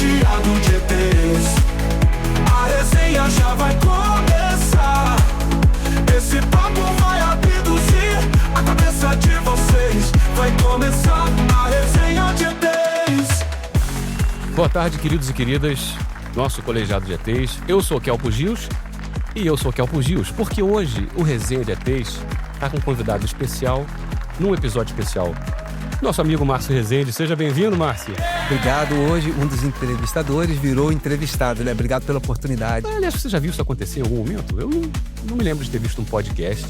recheado de ETs. A resenha já vai começar. Esse papo vai abduzir a cabeça de vocês. Vai começar a resenha de ETs. Boa tarde, queridos e queridas, nosso colegiado de ETs. Eu sou o Kelpo Gios e eu sou o Kelpo Gios, porque hoje o Resenha de ETs está com um convidado especial, num episódio especial. Nosso amigo Márcio Rezende. Seja bem-vindo, Márcio. Obrigado. Hoje um dos entrevistadores virou entrevistado, né? Obrigado pela oportunidade. Aliás, você já viu isso acontecer em algum momento? Eu não me lembro de ter visto um podcast.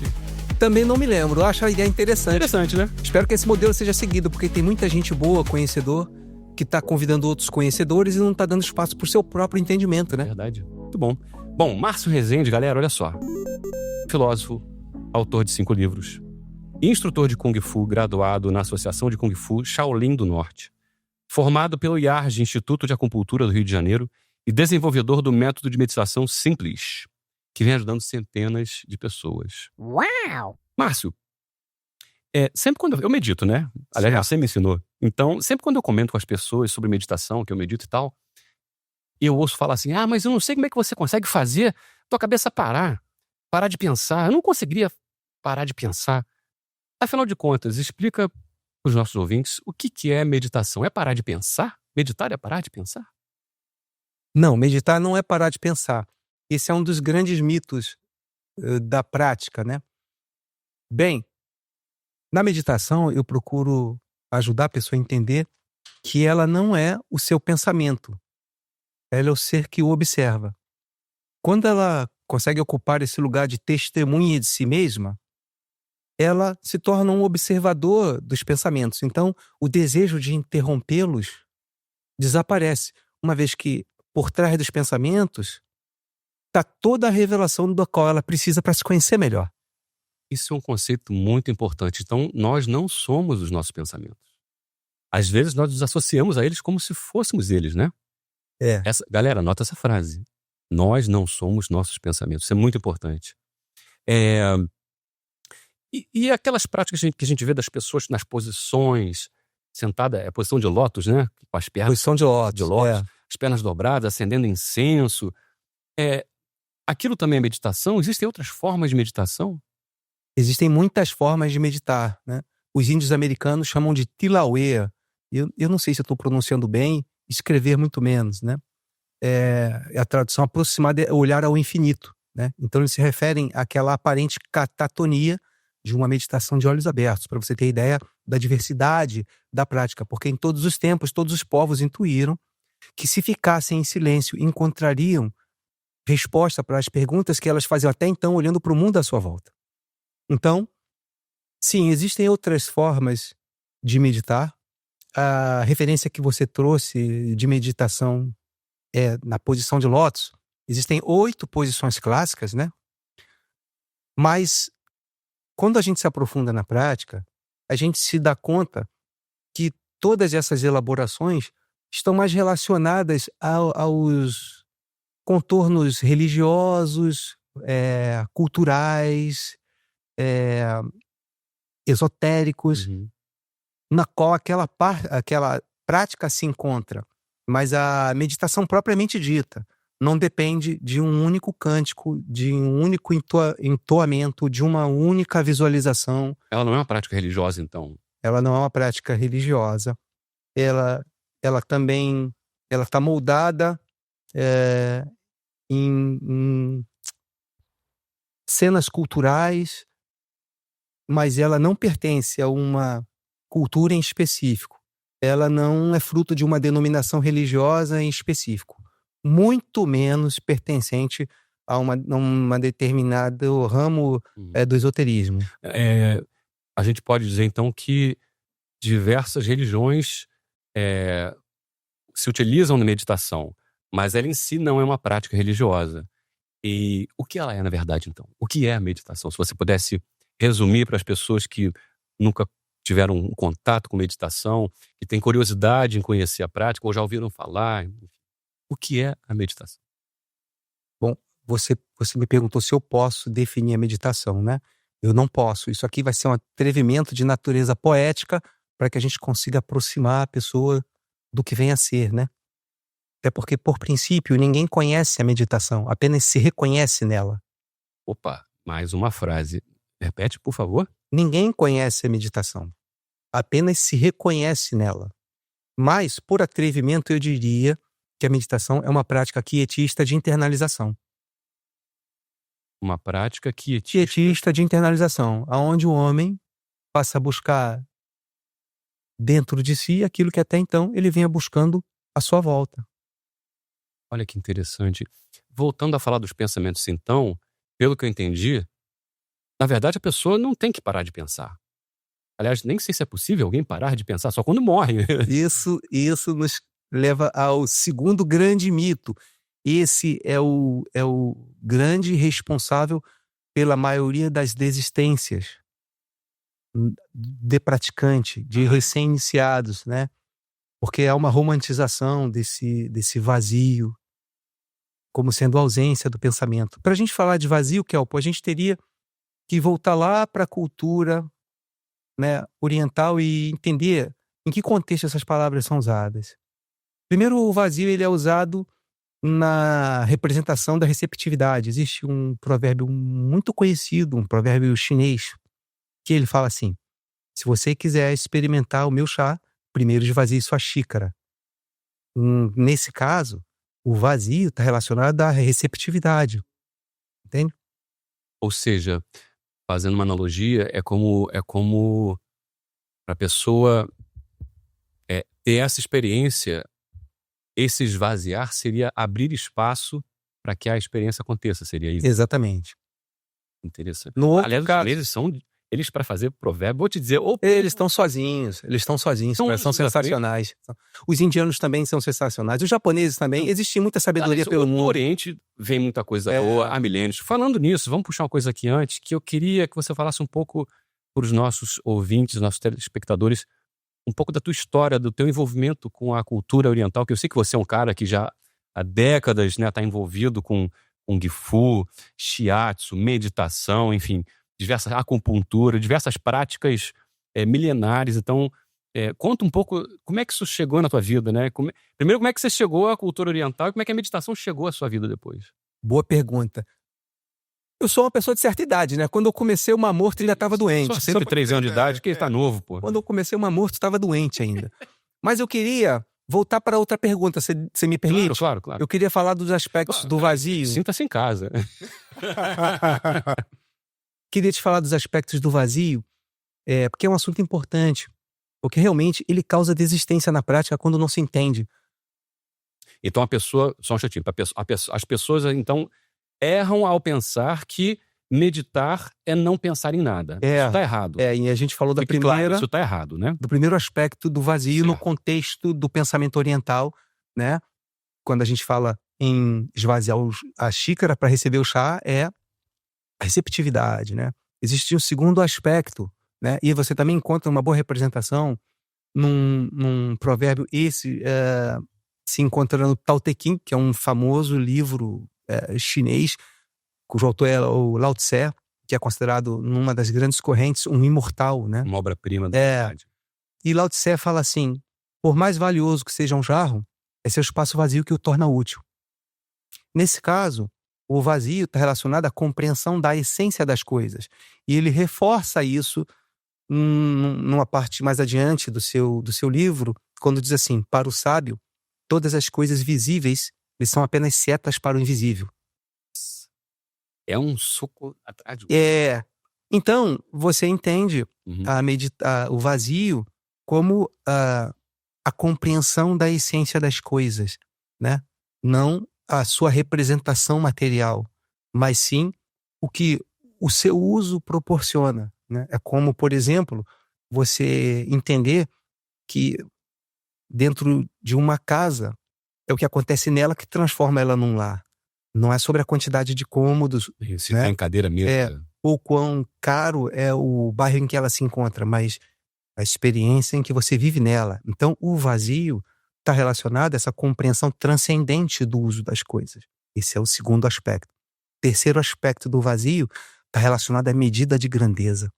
Também não me lembro. Eu acho a ideia interessante. Interessante, né? Espero que esse modelo seja seguido, porque tem muita gente boa, conhecedor, que está convidando outros conhecedores e não está dando espaço para o seu próprio entendimento, né? Verdade. Muito bom. Bom, Márcio Rezende, galera, olha só. Filósofo, autor de 5 livros. Instrutor de Kung Fu, graduado na Associação de Kung Fu Shaolin do Norte. Formado pelo IARJ, Instituto de Acupuntura do Rio de Janeiro, e desenvolvedor do método de meditação Simples, que vem ajudando centenas de pessoas. Uau! Márcio, sempre quando eu medito, né? Aliás, você me ensinou. Então, sempre quando eu comento com as pessoas sobre meditação, que eu medito e tal, eu ouço falar assim, mas eu não sei como é que você consegue fazer tua cabeça parar de pensar. Eu não conseguiria parar de pensar. Afinal de contas, explica para os nossos ouvintes o que é meditação. É parar de pensar? Meditar é parar de pensar? Não, meditar não é parar de pensar. Esse é um dos grandes mitos da prática, né? Bem, na meditação eu procuro ajudar a pessoa a entender que ela não é o seu pensamento. Ela é o ser que o observa. Quando ela consegue ocupar esse lugar de testemunha de si mesma, ela se torna um observador dos pensamentos. Então, o desejo de interrompê-los desaparece, uma vez que, por trás dos pensamentos, está toda a revelação da qual ela precisa para se conhecer melhor. Isso é um conceito muito importante. Então, nós não somos os nossos pensamentos. Às vezes, nós nos associamos a eles como se fôssemos eles, né? Galera, anota essa frase. Nós não somos nossos pensamentos. Isso é muito importante. E aquelas práticas que a gente vê das pessoas nas posições, sentada, a posição de lótus, né? Com as pernas. Posição de lótus. As pernas dobradas, acendendo incenso. Aquilo também é meditação? Existem outras formas de meditação? Existem muitas formas de meditar, né? Os índios americanos chamam de tilauea. Eu não sei se eu estou pronunciando bem, escrever muito menos, né? A tradução aproximada é olhar ao infinito, né? Então eles se referem àquela aparente catatonia de uma meditação de olhos abertos, para você ter ideia da diversidade da prática, porque em todos os tempos, todos os povos intuíram que se ficassem em silêncio, encontrariam resposta para as perguntas que elas faziam até então, olhando para o mundo à sua volta. Então, sim, existem outras formas de meditar. A referência que você trouxe de meditação é na posição de lótus. Existem 8 posições clássicas, né? Mas quando a gente se aprofunda na prática, a gente se dá conta que todas essas elaborações estão mais relacionadas aos contornos religiosos, culturais, esotéricos, na qual aquela prática se encontra. Mas a meditação propriamente dita não depende de um único cântico, de um único entoamento, de uma única visualização. Ela não é uma prática religiosa, então? Ela não é uma prática religiosa. Ela também está moldada em cenas culturais, mas ela não pertence a uma cultura em específico. Ela não é fruto de uma denominação religiosa em específico. Muito menos pertencente a uma determinado ramo do esoterismo. A gente pode dizer, então, que diversas religiões se utilizam na meditação, mas ela em si não é uma prática religiosa. E o que ela é, na verdade, então? O que é a meditação? Se você pudesse resumir para as pessoas que nunca tiveram um contato com meditação, que têm curiosidade em conhecer a prática, ou já ouviram falar. O que é a meditação? Bom, você me perguntou se eu posso definir a meditação, né? Eu não posso. Isso aqui vai ser um atrevimento de natureza poética para que a gente consiga aproximar a pessoa do que vem a ser, né? Até porque, por princípio, ninguém conhece a meditação, apenas se reconhece nela. Opa, mais uma frase. Repete, por favor. Ninguém conhece a meditação, apenas se reconhece nela. Mas, por atrevimento, eu diria que a meditação é uma prática quietista de internalização. Uma prática Quietista de internalização, aonde o homem passa a buscar dentro de si aquilo que até então ele vinha buscando à sua volta. Olha que interessante. Voltando a falar dos pensamentos, então, pelo que eu entendi, na verdade a pessoa não tem que parar de pensar. Aliás, nem sei se é possível alguém parar de pensar só quando morre. Isso nos leva ao segundo grande mito. Esse é o grande responsável pela maioria das desistências de praticante, de recém-iniciados, né? Porque há uma romantização desse vazio como sendo a ausência do pensamento. Para a gente falar de vazio, Kelpo, a gente teria que voltar lá para a cultura, né, oriental e entender em que contexto essas palavras são usadas. Primeiro, o vazio ele é usado na representação da receptividade. Existe um provérbio muito conhecido, um provérbio chinês, que ele fala assim: se você quiser experimentar o meu chá, primeiro esvazie sua xícara. Nesse caso, o vazio está relacionado à receptividade. Entende? Ou seja, fazendo uma analogia, é como para a pessoa ter essa experiência, esse esvaziar seria abrir espaço para que a experiência aconteça, seria isso? Exatamente. Interessante. No outro Aliás, os caso, chineses são... Eles, para fazer provérbio, vou te dizer... eles estão sozinhos, são sensacionais. Os indianos também são sensacionais. Os japoneses também. Existe muita sabedoria pelo mundo. No Oriente vem muita coisa boa há milênios. Falando nisso, vamos puxar uma coisa aqui antes, que eu queria que você falasse um pouco para os nossos ouvintes, nossos telespectadores, um pouco da tua história, do teu envolvimento com a cultura oriental, que eu sei que você é um cara que já há décadas, né, está envolvido com Kung Fu, Shiatsu, meditação, enfim, diversas acupuntura, diversas práticas milenares. Então, conta um pouco como é que isso chegou na tua vida, né? Primeiro, como é que você chegou à cultura oriental e como é que a meditação chegou à sua vida depois? Boa pergunta. Eu sou uma pessoa de certa idade, né? Quando eu comecei o Mamorto, ainda estava doente. Só 103 anos de idade, que ele tá novo, pô. Quando eu comecei o Mamorto, estava doente ainda. Mas eu queria voltar para outra pergunta, você me permite? Claro. Eu queria falar dos aspectos do vazio. Sinta-se em casa. Queria te falar dos aspectos do vazio, porque é um assunto importante. Porque realmente ele causa desistência na prática quando não se entende. Então a pessoa, só um instantinho, as pessoas então erram ao pensar que meditar é não pensar em nada. Isso tá errado. E a gente falou da Fique primeira... claro, isso tá errado, né? Do primeiro aspecto do vazio no contexto do pensamento oriental, né? Quando a gente fala em esvaziar a xícara para receber o chá, é a receptividade, né? Existe um segundo aspecto, né? E você também encontra uma boa representação num provérbio se encontra no Tao Te Ching, que é um famoso livro chinês, cujo autor é o Lao Tse, que é considerado numa das grandes correntes um imortal, né? Uma obra-prima da humanidade. E Lao Tse fala assim: por mais valioso que seja um jarro, é seu espaço vazio que o torna útil. Nesse caso, o vazio está relacionado à compreensão da essência das coisas. E ele reforça isso numa parte mais adiante do seu livro, quando diz assim: para o sábio, todas as coisas visíveis eles são apenas setas para o invisível. É um soco atrás de... Então, você entende o vazio como a compreensão da essência das coisas, né? Não a sua representação material, mas sim o que o seu uso proporciona, né? É como, por exemplo, você entender que dentro de uma casa é o que acontece nela que transforma ela num lar. Não é sobre a quantidade de cômodos, Se né? tá em cadeira mesmo. Ou quão caro é o bairro em que ela se encontra, mas a experiência em que você vive nela. Então, o vazio está relacionado a essa compreensão transcendente do uso das coisas. Esse é o segundo aspecto. O terceiro aspecto do vazio está relacionado à medida de grandeza.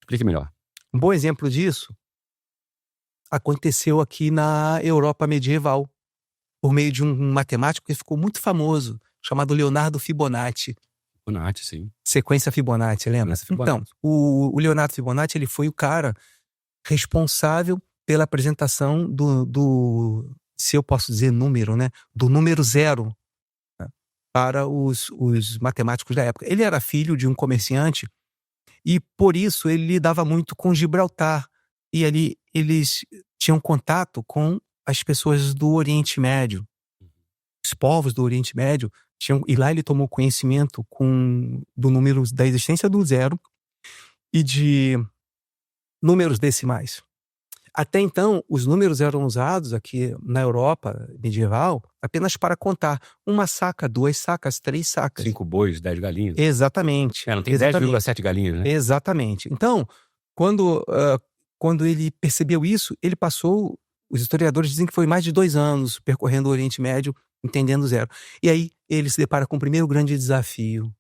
Explique melhor. Um bom exemplo disso aconteceu aqui na Europa medieval. por meio de um matemático que ficou muito famoso, chamado Leonardo Fibonacci. Fibonacci, sim. Sequência Fibonacci, lembra? Sequência Fibonacci. Então, o Leonardo Fibonacci, ele foi o cara responsável pela apresentação se eu posso dizer número, né? Do número 0, né? Para os matemáticos da época. Ele era filho de um comerciante e, por isso, ele lidava muito com Gibraltar. E ali eles tinham contato com as pessoas do Oriente Médio. Os povos do Oriente Médio e lá ele tomou conhecimento do número, da existência do 0 e de números decimais. Até então, os números eram usados aqui na Europa medieval apenas para contar 1 saca, 2 sacas, 3 sacas. 5 bois, 10 galinhas. Exatamente. Não tem 10,7 galinhas, né? Exatamente. Então, quando ele percebeu isso, ele passou, os historiadores dizem que foi mais de 2 anos percorrendo o Oriente Médio, entendendo o 0. E aí ele se depara com o primeiro grande desafio.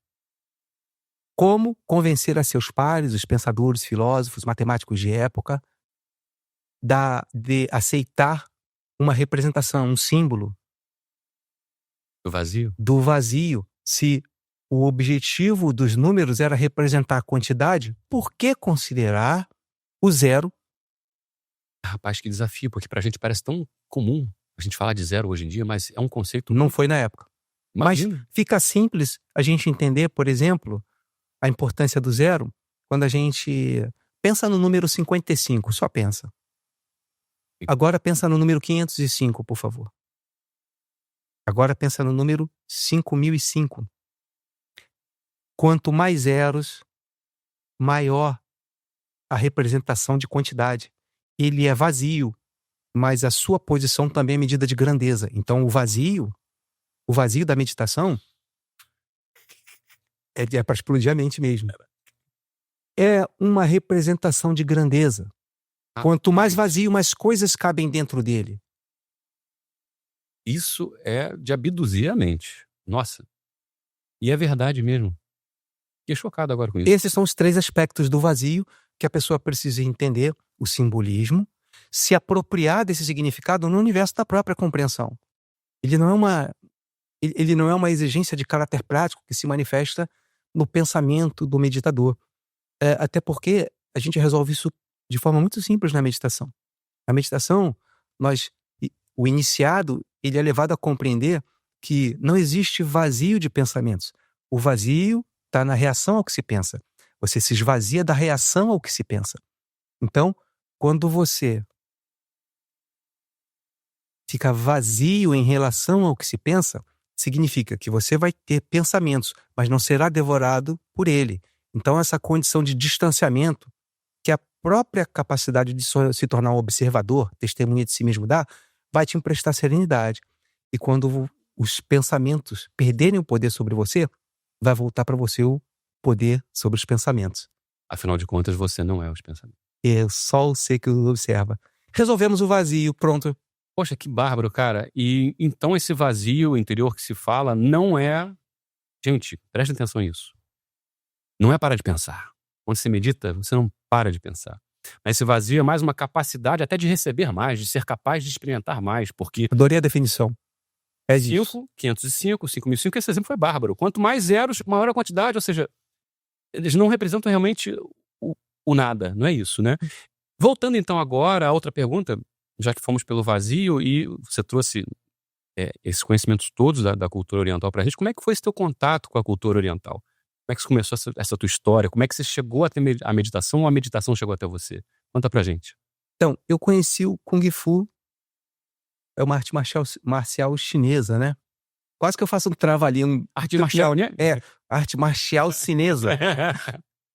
Como convencer a seus pares, os pensadores, filósofos, matemáticos de época, de aceitar uma representação, um símbolo do vazio. Se o objetivo dos números era representar a quantidade, por que considerar o 0? Rapaz, que desafio, porque pra gente parece tão comum a gente falar de 0 hoje em dia, mas é um conceito... Não foi na época. Imagina. Mas fica simples a gente entender, por exemplo, a importância do 0 quando a gente pensa no número 55, só pensa. Agora pensa no número 505, por favor. Agora pensa no número 5005. Quanto mais zeros, maior a representação de quantidade. Ele é vazio, mas a sua posição também é medida de grandeza. Então o vazio da meditação é para explodir a mente mesmo. É uma representação de grandeza. Quanto mais vazio, mais coisas cabem dentro dele. Isso é de abduzir a mente. Nossa. E é verdade mesmo. Fiquei chocado agora com isso. Esses são os 3 aspectos do vazio que a pessoa precisa entender: o simbolismo, se apropriar desse significado no universo da própria compreensão. Ele não é uma exigência de caráter prático que se manifesta no pensamento do meditador. Até porque a gente resolve isso de forma muito simples na meditação. Na meditação, o iniciado, ele é levado a compreender que não existe vazio de pensamentos. O vazio está na reação ao que se pensa. Você se esvazia da reação ao que se pensa. Então, quando você fica vazio em relação ao que se pensa, significa que você vai ter pensamentos, mas não será devorado por ele. Então, essa condição de distanciamento, que a própria capacidade de se tornar um observador, testemunha de si mesmo dá, vai te emprestar serenidade. E quando os pensamentos perderem o poder sobre você, vai voltar para você o poder sobre os pensamentos. Afinal de contas, você não é os pensamentos. É só você que os observa. Resolvemos o vazio, pronto. Poxa, que bárbaro, cara. E então esse vazio interior que se fala não é... Gente, preste atenção nisso. Não é parar de pensar. Quando você medita, você não para de pensar. Mas esse vazio é mais uma capacidade até de receber mais, de ser capaz de experimentar mais, porque... Adorei a definição. É isso. 5, 505, 5005, esse exemplo foi bárbaro. Quanto mais zeros, maior a quantidade, ou seja, eles não representam realmente o nada, não é isso, né? Voltando então agora a outra pergunta, já que fomos pelo vazio e você trouxe esses conhecimentos todos da cultura oriental pra gente, como é que foi esse teu contato com a cultura oriental? Como é que começou essa tua história? Como é que você chegou até a meditação ou a meditação chegou até você? Conta pra gente. Então, eu conheci o Kung Fu, é uma arte marcial chinesa, né? Quase que eu faço um trava-língua. Arte marcial, né? Arte marcial chinesa.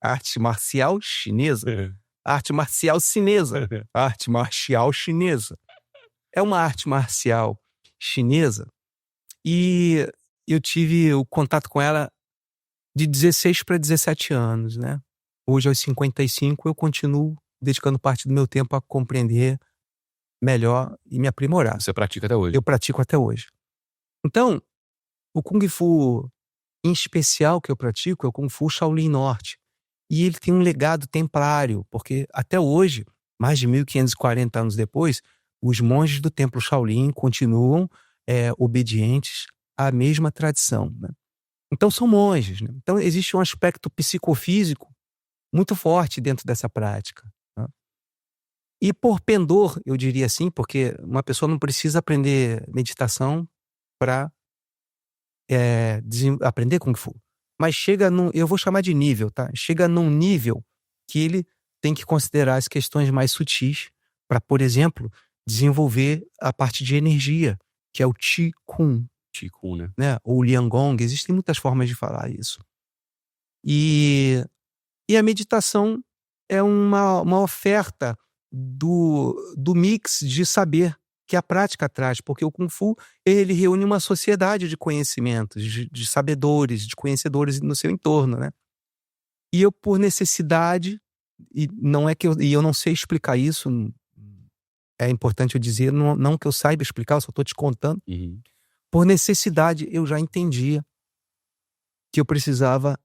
Arte marcial chinesa. Arte marcial chinesa. Arte marcial chinesa. É uma arte marcial chinesa e eu tive o contato com ela de 16 para 17 anos, né? Hoje, aos 55, eu continuo dedicando parte do meu tempo a compreender melhor e me aprimorar. Você pratica até hoje? Eu pratico até hoje. Então, o Kung Fu em especial que eu pratico é o Kung Fu Shaolin Norte. E ele tem um legado templário, porque até hoje, mais de 1540 anos depois, os monges do templo Shaolin continuam obedientes à mesma tradição, né? Então são monges, né? Então existe um aspecto psicofísico muito forte dentro dessa prática, né? E por pendor, eu diria assim, porque uma pessoa não precisa aprender meditação para aprender Kung Fu. Mas chega num, eu vou chamar de nível, tá? Chega num nível que ele tem que considerar as questões mais sutis para, por exemplo, desenvolver a parte de energia, que é o Qigong, Qigong, né? né? Ou Liangong, existem muitas formas de falar isso. E a meditação é uma oferta do mix de saber que a prática traz, porque o Kung Fu, ele reúne uma sociedade de conhecimentos, de sabedores, de conhecedores no seu entorno, né? E eu, por necessidade, e eu não sei explicar isso, é importante eu dizer, não que eu saiba explicar, eu só estou te contando. Uhum. Por necessidade, eu já entendia que eu precisava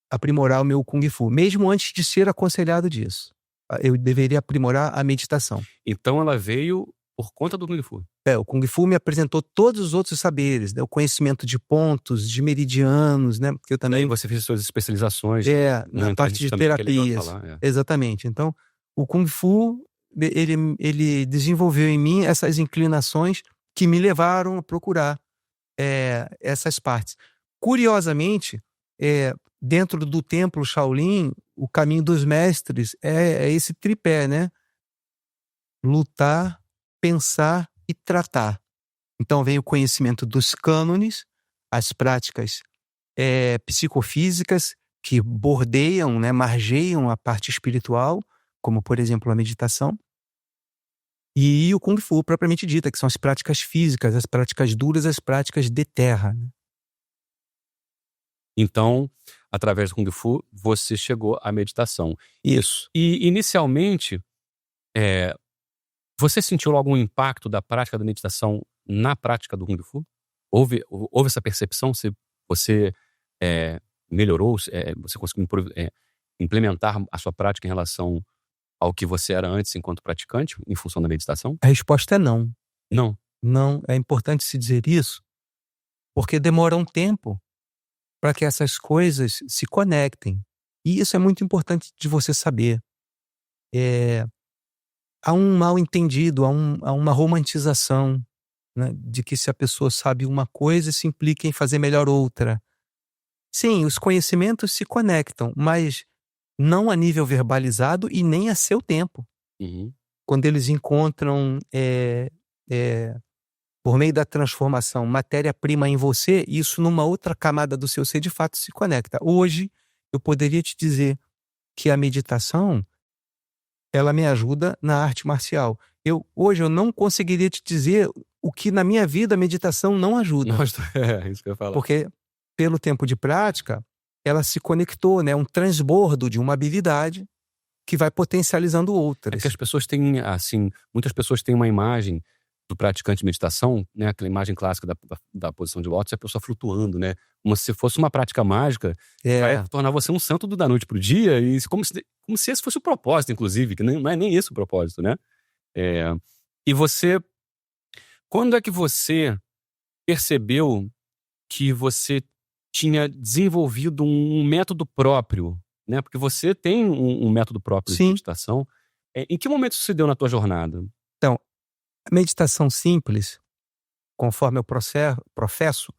aprimorar o meu Kung Fu, mesmo antes de ser aconselhado disso. Eu deveria aprimorar a meditação. Então ela veio por conta do Kung Fu. O Kung Fu me apresentou todos os outros saberes, né? O conhecimento de pontos, de meridianos, né? Porque eu também... Daí você fez suas especializações. na parte de terapias. Exatamente. Então, o Kung Fu, ele desenvolveu em mim essas inclinações que me levaram a procurar essas partes. Curiosamente, dentro do templo Shaolin, o caminho dos mestres é esse tripé, né? Lutar, pensar e tratar. Então vem o conhecimento dos cânones, as práticas psicofísicas que bordeiam, né, margeiam a parte espiritual, como por exemplo a meditação, e o Kung Fu propriamente dita, que são as práticas físicas, as práticas duras, as práticas de terra, né? Então, através do Kung Fu, você chegou à meditação. Isso. E inicialmente, você sentiu algum impacto da prática da meditação na prática do Kung Fu? Houve essa percepção? Você melhorou? Você conseguiu implementar a sua prática em relação ao que você era antes enquanto praticante, em função da meditação? A resposta é não. Não. Não, é importante se dizer isso, porque demora um tempo para que essas coisas se conectem. E isso é muito importante de você saber. Há um mal-entendido, há uma romantização, né, de que se a pessoa sabe uma coisa, isso implica em fazer melhor outra. Sim, os conhecimentos se conectam, mas não a nível verbalizado e nem a seu tempo. Uhum. Quando eles encontram, por meio da transformação, matéria-prima em você, isso numa outra camada do seu ser de fato se conecta. Hoje, eu poderia te dizer que a meditação, ela me ajuda na arte marcial. Hoje eu não conseguiria te dizer o que na minha vida a meditação não ajuda. Nossa, isso que eu ia falar. Porque pelo tempo de prática, ela se conectou, né? Um transbordo de uma habilidade que vai potencializando outras. É que as pessoas têm, assim, muitas pessoas têm uma imagem do praticante de meditação, né? Aquela imagem clássica da posição de lótus, a pessoa flutuando, né? Como se fosse uma prática mágica, vai tornar você um santo da noite pro dia, e como se esse fosse o propósito, inclusive, que não é nem esse o propósito, né? E você, quando é que você percebeu que você tinha desenvolvido um método próprio, né? Porque você tem um método próprio de meditação. Em que momento isso se deu na tua jornada? Então, a meditação simples, conforme eu professo,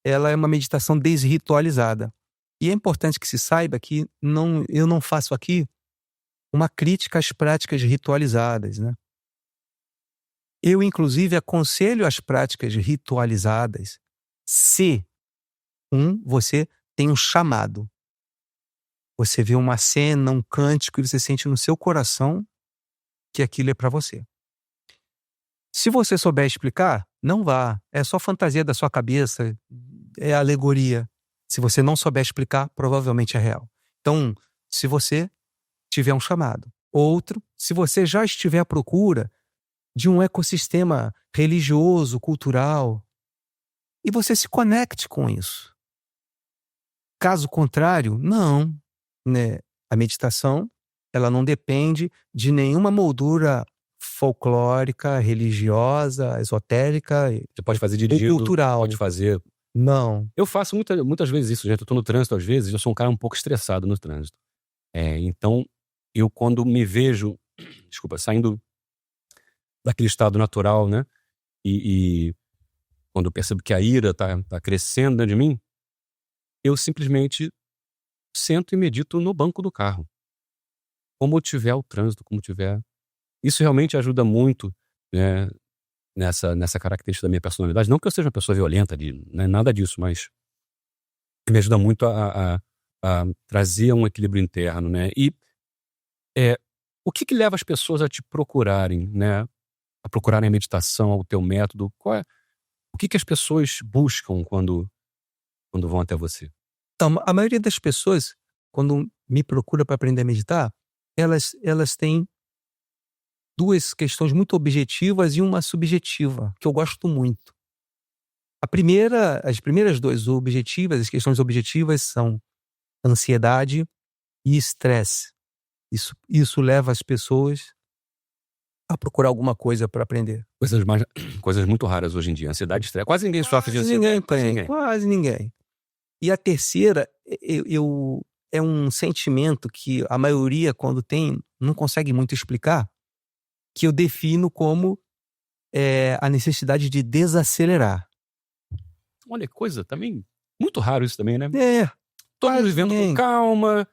ela é uma meditação desritualizada. E é importante que se saiba que eu não faço aqui uma crítica às práticas ritualizadas, né? Eu, inclusive, aconselho as práticas ritualizadas se você tem um chamado. Você vê uma cena, um cântico, e você sente no seu coração que aquilo é para você. Se você souber explicar, não vá. É só fantasia da sua cabeça, é alegoria. Se você não souber explicar, provavelmente é real. Então, se você tiver um chamado. Outro, se você já estiver à procura de um ecossistema religioso, cultural, e você se conecte com isso. Caso contrário, não, né? A meditação, ela não depende de nenhuma moldura folclórica, religiosa, esotérica e Você pode fazer dirigindo, cultural. pode fazer... Não. Eu faço muitas vezes isso, gente. Eu tô no trânsito às vezes, eu sou um cara um pouco estressado no trânsito. Então, eu quando me vejo, desculpa, saindo daquele estado natural, né? E quando eu percebo que a ira tá crescendo dentro de mim, eu simplesmente sento e medito no banco do carro. Como tiver o trânsito, como tiver... Isso realmente ajuda muito, né, nessa característica da minha personalidade. Não que eu seja uma pessoa violenta, né, nada disso, mas me ajuda muito a trazer um equilíbrio interno, né? E o que leva as pessoas a te procurarem, né? A procurarem a meditação, o teu método? O que as pessoas buscam quando vão até você? Então, a maioria das pessoas, quando me procura para aprender a meditar, elas têm duas questões muito objetivas e uma subjetiva, que eu gosto muito. As primeiras duas objetivas, as questões objetivas são ansiedade e estresse. Isso leva as pessoas a procurar alguma coisa para aprender. Coisas muito raras hoje em dia. Ansiedade e estresse. Quase ninguém sofre de ansiedade. Quase ninguém. E a terceira, é um sentimento que a maioria, quando tem, não consegue muito explicar, que eu defino como a necessidade de desacelerar. Olha, coisa também... Muito raro isso também, né? Todos quase vivendo com ninguém. calma,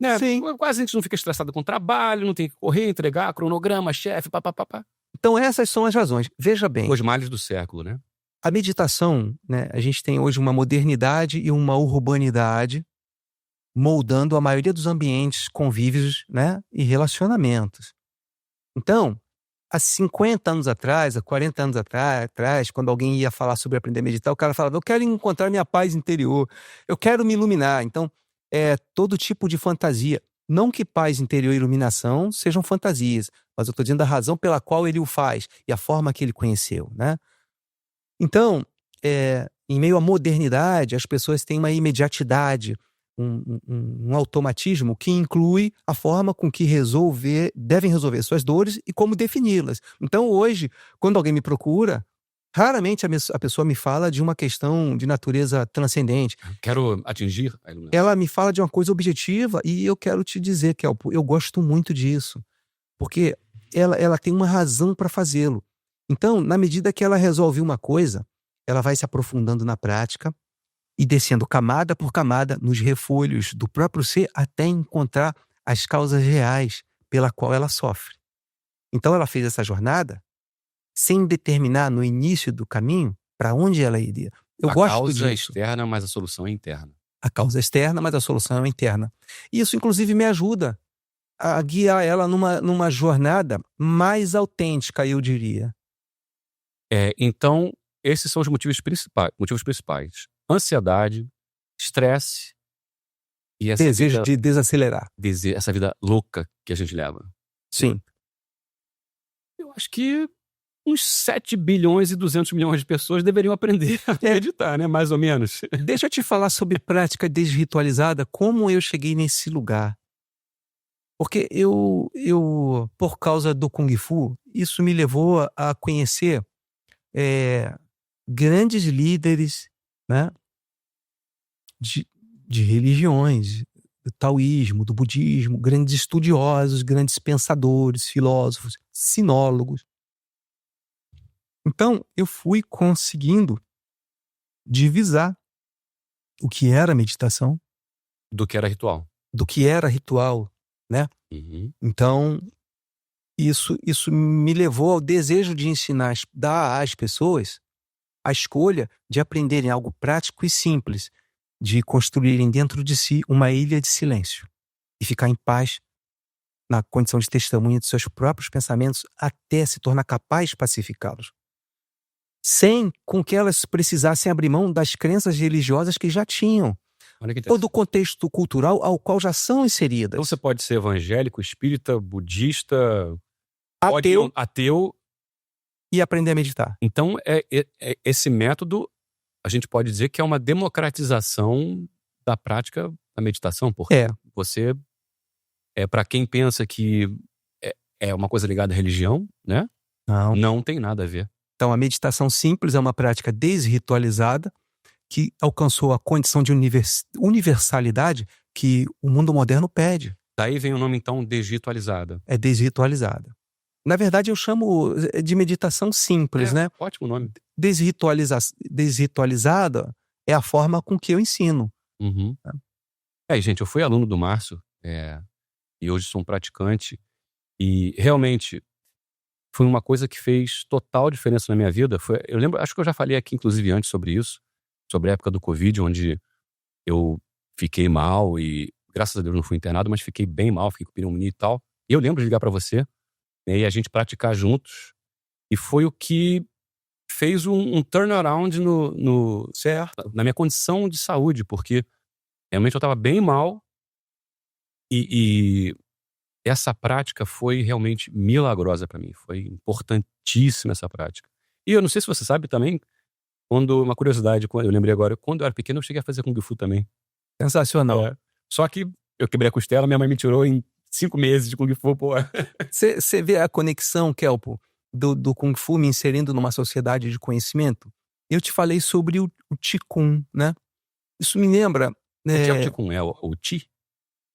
né? Sim. Quase a gente não fica estressado com o trabalho, não tem que correr, entregar, cronograma, chefe, papapá. Então essas são as razões. Veja bem, Os males do século, né? a meditação, né, a gente tem hoje uma modernidade e uma urbanidade moldando a maioria dos ambientes, convívios, né, e relacionamentos. Então, há 50 anos atrás, há 40 anos atrás, quando alguém ia falar sobre aprender a meditar, o cara falava, eu quero encontrar minha paz interior, eu quero me iluminar. Então, todo tipo de fantasia. Não que paz interior e iluminação sejam fantasias, mas eu estou dizendo a razão pela qual ele o faz e a forma que ele conheceu, né? Então, em meio à modernidade, as pessoas têm uma imediatidade, um automatismo que inclui a forma com que devem resolver suas dores e como defini-las. Então, hoje, quando alguém me procura, raramente a pessoa me fala de uma questão de natureza transcendente. Quero atingir a iluminação. Ela me fala de uma coisa objetiva e eu quero te dizer, Kelpo, eu gosto muito disso. Porque ela tem uma razão para fazê-lo. Então, na medida que ela resolve uma coisa, ela vai se aprofundando na prática e descendo camada por camada nos refolhos do próprio ser até encontrar as causas reais pela qual ela sofre. Então, ela fez essa jornada sem determinar no início do caminho para onde ela iria. Eu gosto A causa é disso. externa, mas a solução é interna. A causa é externa, mas a solução é interna. E isso, inclusive, me ajuda a guiar ela numa jornada mais autêntica, eu diria. Então, esses são os motivos principais. Ansiedade, estresse e Desejo de desacelerar. essa vida louca que a gente leva. Sim. Eu acho que uns 7 bilhões e 200 milhões de pessoas deveriam aprender a meditar, né? Mais ou menos. Deixa eu te falar sobre prática desritualizada, como eu cheguei nesse lugar. Porque eu por causa do Kung Fu, isso me levou a conhecer grandes líderes, né, de religiões, do taoísmo, do budismo, grandes estudiosos, grandes pensadores, filósofos, sinólogos. Então, eu fui conseguindo divisar o que era meditação Do que era ritual. do que era ritual, né? Uhum. Então, isso me levou ao desejo de ensinar, dar às pessoas a escolha de aprenderem algo prático e simples, de construírem dentro de si uma ilha de silêncio e ficar em paz na condição de testemunha de seus próprios pensamentos até se tornar capaz de pacificá-los. Sem com que elas precisassem abrir mão das crenças religiosas que já tinham, Olha que ou interessante. do contexto cultural ao qual já são inseridas. Então você pode ser evangélico, espírita, budista, ateu. E aprender a meditar. Então, esse método, a gente pode dizer que é uma democratização da prática da meditação, porque você, para quem pensa que é uma coisa ligada à religião, né? Não. Não tem nada a ver. Então, a meditação simples é uma prática desritualizada que alcançou a condição de universalidade que o mundo moderno pede. Daí vem o nome, então, desritualizada. É desritualizada. Na verdade, eu chamo de meditação simples, né? Ótimo nome. Desritualizada é a forma com que eu ensino. Uhum. Gente, eu fui aluno do Márcio, e hoje sou um praticante, e realmente foi uma coisa que fez total diferença na minha vida. Eu lembro, acho que eu já falei aqui, inclusive, antes sobre isso, sobre a época do Covid, onde eu fiquei mal e, graças a Deus, não fui internado, mas fiquei bem mal, fiquei com pneumonia e tal. E eu lembro de ligar pra você, né, e a gente praticar juntos, e foi o que fez um turnaround na minha condição de saúde, porque realmente eu tava bem mal, e essa prática foi realmente milagrosa pra mim. Foi importantíssima essa prática. E eu não sei se você sabe também, uma curiosidade, eu lembrei agora, quando eu era pequeno eu cheguei a fazer Kung Fu também. Sensacional. Só que eu quebrei a costela, minha mãe me tirou em 5 meses de Kung Fu, pô. Você vê a conexão, Kelpo, do Kung Fu me inserindo numa sociedade de conhecimento? Eu te falei sobre o Qigong, né? Isso me lembra... O que é o Qigong? É o Qi?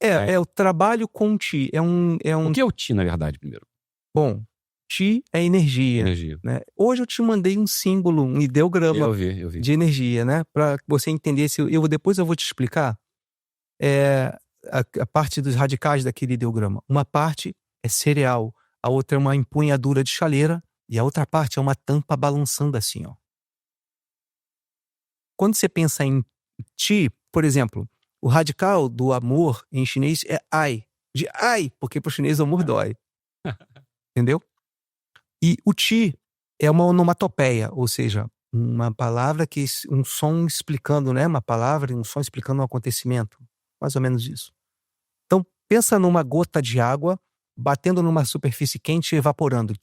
É o trabalho com Qi. O que é o Qi, na verdade, primeiro? Bom, Qi é energia. Né? Hoje eu te mandei um símbolo, um ideograma eu vi. de energia, né? Para você entender. Depois eu vou te explicar a parte dos radicais daquele ideograma. Uma parte é cereal, a outra é uma empunhadura de chaleira e a outra parte é uma tampa balançando assim, ó. Quando você pensa em Qi, por exemplo, o radical do amor em chinês é ai. De ai, porque pro chinês o amor dói. Entendeu? E o Qi é uma onomatopeia, ou seja, uma palavra um som explicando, né? Uma palavra e um som explicando um acontecimento. Mais ou menos isso. Então, pensa numa gota de água batendo numa superfície quente e evaporando.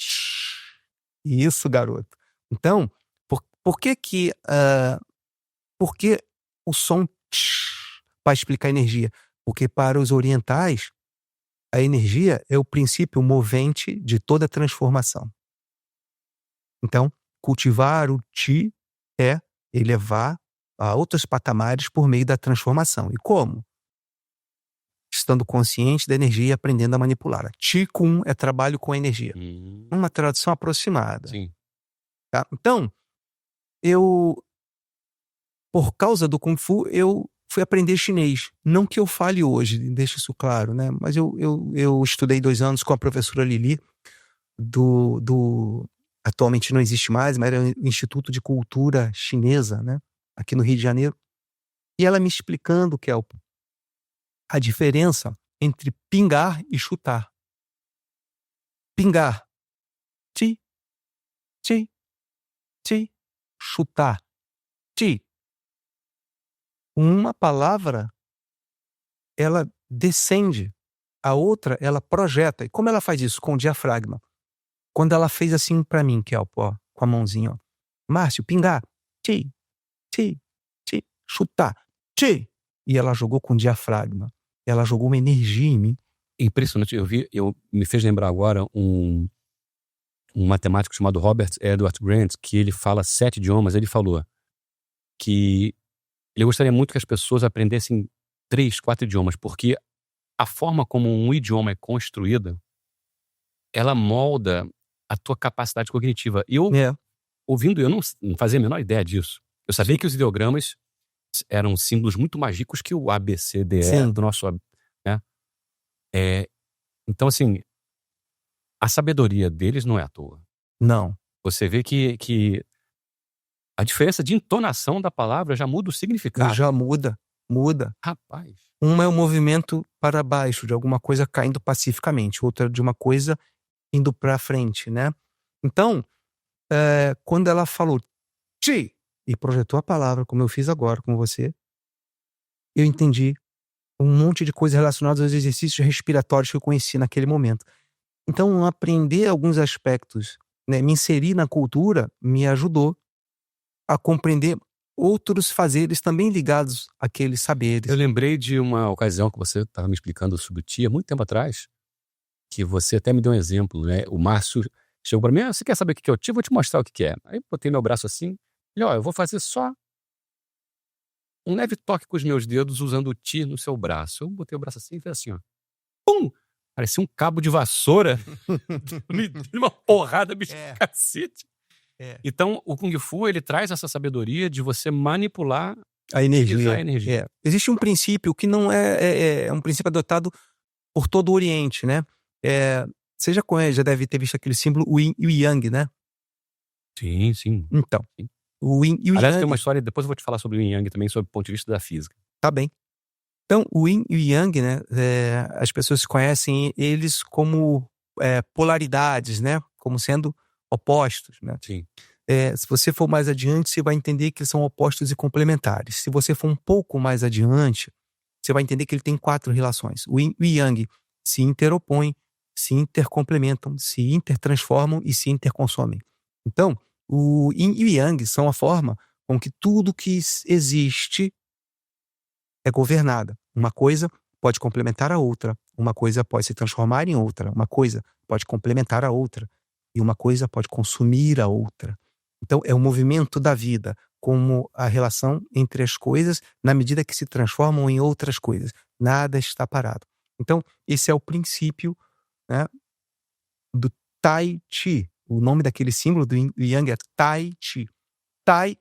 Isso, garoto. Então, por que o som para explicar energia? Porque para os orientais, a energia é o princípio movente de toda transformação. Então, cultivar o Qi é elevar a outros patamares por meio da transformação. E como? Estando consciente da energia e aprendendo a manipular. Qigong é trabalho com a energia. Uma tradução aproximada. Sim. Tá? Então, por causa do Kung Fu, eu fui aprender chinês. Não que eu fale hoje, deixa isso claro, né? Mas eu estudei 2 anos com a professora Lili, atualmente não existe mais, mas era o Instituto de Cultura Chinesa, né? Aqui no Rio de Janeiro. E ela me explicando, Kelpo, a diferença entre pingar e chutar. Pingar. Ti, ti, ti. Chutar. Ti. Uma palavra, ela descende. A outra, ela projeta. E como ela faz isso? Com o diafragma. Quando ela fez assim pra mim, Kelpo, ó, com a mãozinha, ó. Márcio, pingar. Ti, ti, ti. Chutar. Ti. E ela jogou com o diafragma. Ela jogou uma energia em mim. Impressionante. Me fez lembrar agora um matemático chamado Robert Edward Grant, que ele fala 7 idiomas. Ele falou que ele gostaria muito que as pessoas aprendessem 3, 4 idiomas, porque a forma como um idioma é construída, ela molda a tua capacidade cognitiva. E ouvindo, eu não fazia a menor ideia disso. Eu sabia que os ideogramas eram símbolos muito mais ricos que o A, B, C, D, E do nosso... né? Então, assim, a sabedoria deles não é à toa. Não. Você vê que a diferença de entonação da palavra já muda o significado. Já muda. Rapaz. Uma é um movimento para baixo, de alguma coisa caindo pacificamente. Outra de uma coisa indo para frente, né? Então, quando ela falou Qi e projetou a palavra, como eu fiz agora com você, eu entendi um monte de coisas relacionadas aos exercícios respiratórios que eu conheci naquele momento. Então, aprender alguns aspectos, né, me inserir na cultura, me ajudou a compreender outros fazeres também ligados àqueles saberes. Eu lembrei de uma ocasião que você estava me explicando sobre o Qi há muito tempo atrás, que você até me deu um exemplo, né? O Márcio chegou pra mim, você quer saber o que é o Ti? Vou te mostrar o que é. Aí botei meu braço assim, ele, eu vou fazer só um leve toque com os meus dedos usando o Ti no seu braço. Eu botei o braço assim e fez assim, pum! Parecia um cabo de vassoura. Me deu uma porrada, bicho, cacete. Então, o Kung Fu, ele traz essa sabedoria de você manipular a energia. a energia. Existe um princípio que não é um princípio adotado por todo o Oriente, né? Você já deve ter visto aquele símbolo, o Yin e o Yang, né? Sim, sim. Então, Sim. o Yin e o Aliás, Yang... tem uma história, depois eu vou te falar sobre o Yin e Yang também, sob o ponto de vista da física. Tá bem. Então, o Yin e o Yang, né? As pessoas conhecem eles como polaridades, né? Como sendo opostos, né? Sim. Se você for mais adiante, você vai entender que eles são opostos e complementares. Se você for um pouco mais adiante, você vai entender que ele tem 4 relações. O Yin e o Yang se interopõem, se intercomplementam, se intertransformam e se interconsomem. Então, o Yin e o Yang são a forma com que tudo que existe é governada. Uma coisa pode complementar a outra, uma coisa pode se transformar em outra, uma coisa pode complementar a outra, e uma coisa pode consumir a outra. Então, é o movimento da vida, como a relação entre as coisas, na medida que se transformam em outras coisas. Nada está parado. Então, esse é o princípio, né, do Tai Chi. O nome daquele símbolo do Yin e Yang é Tai Chi. Tai,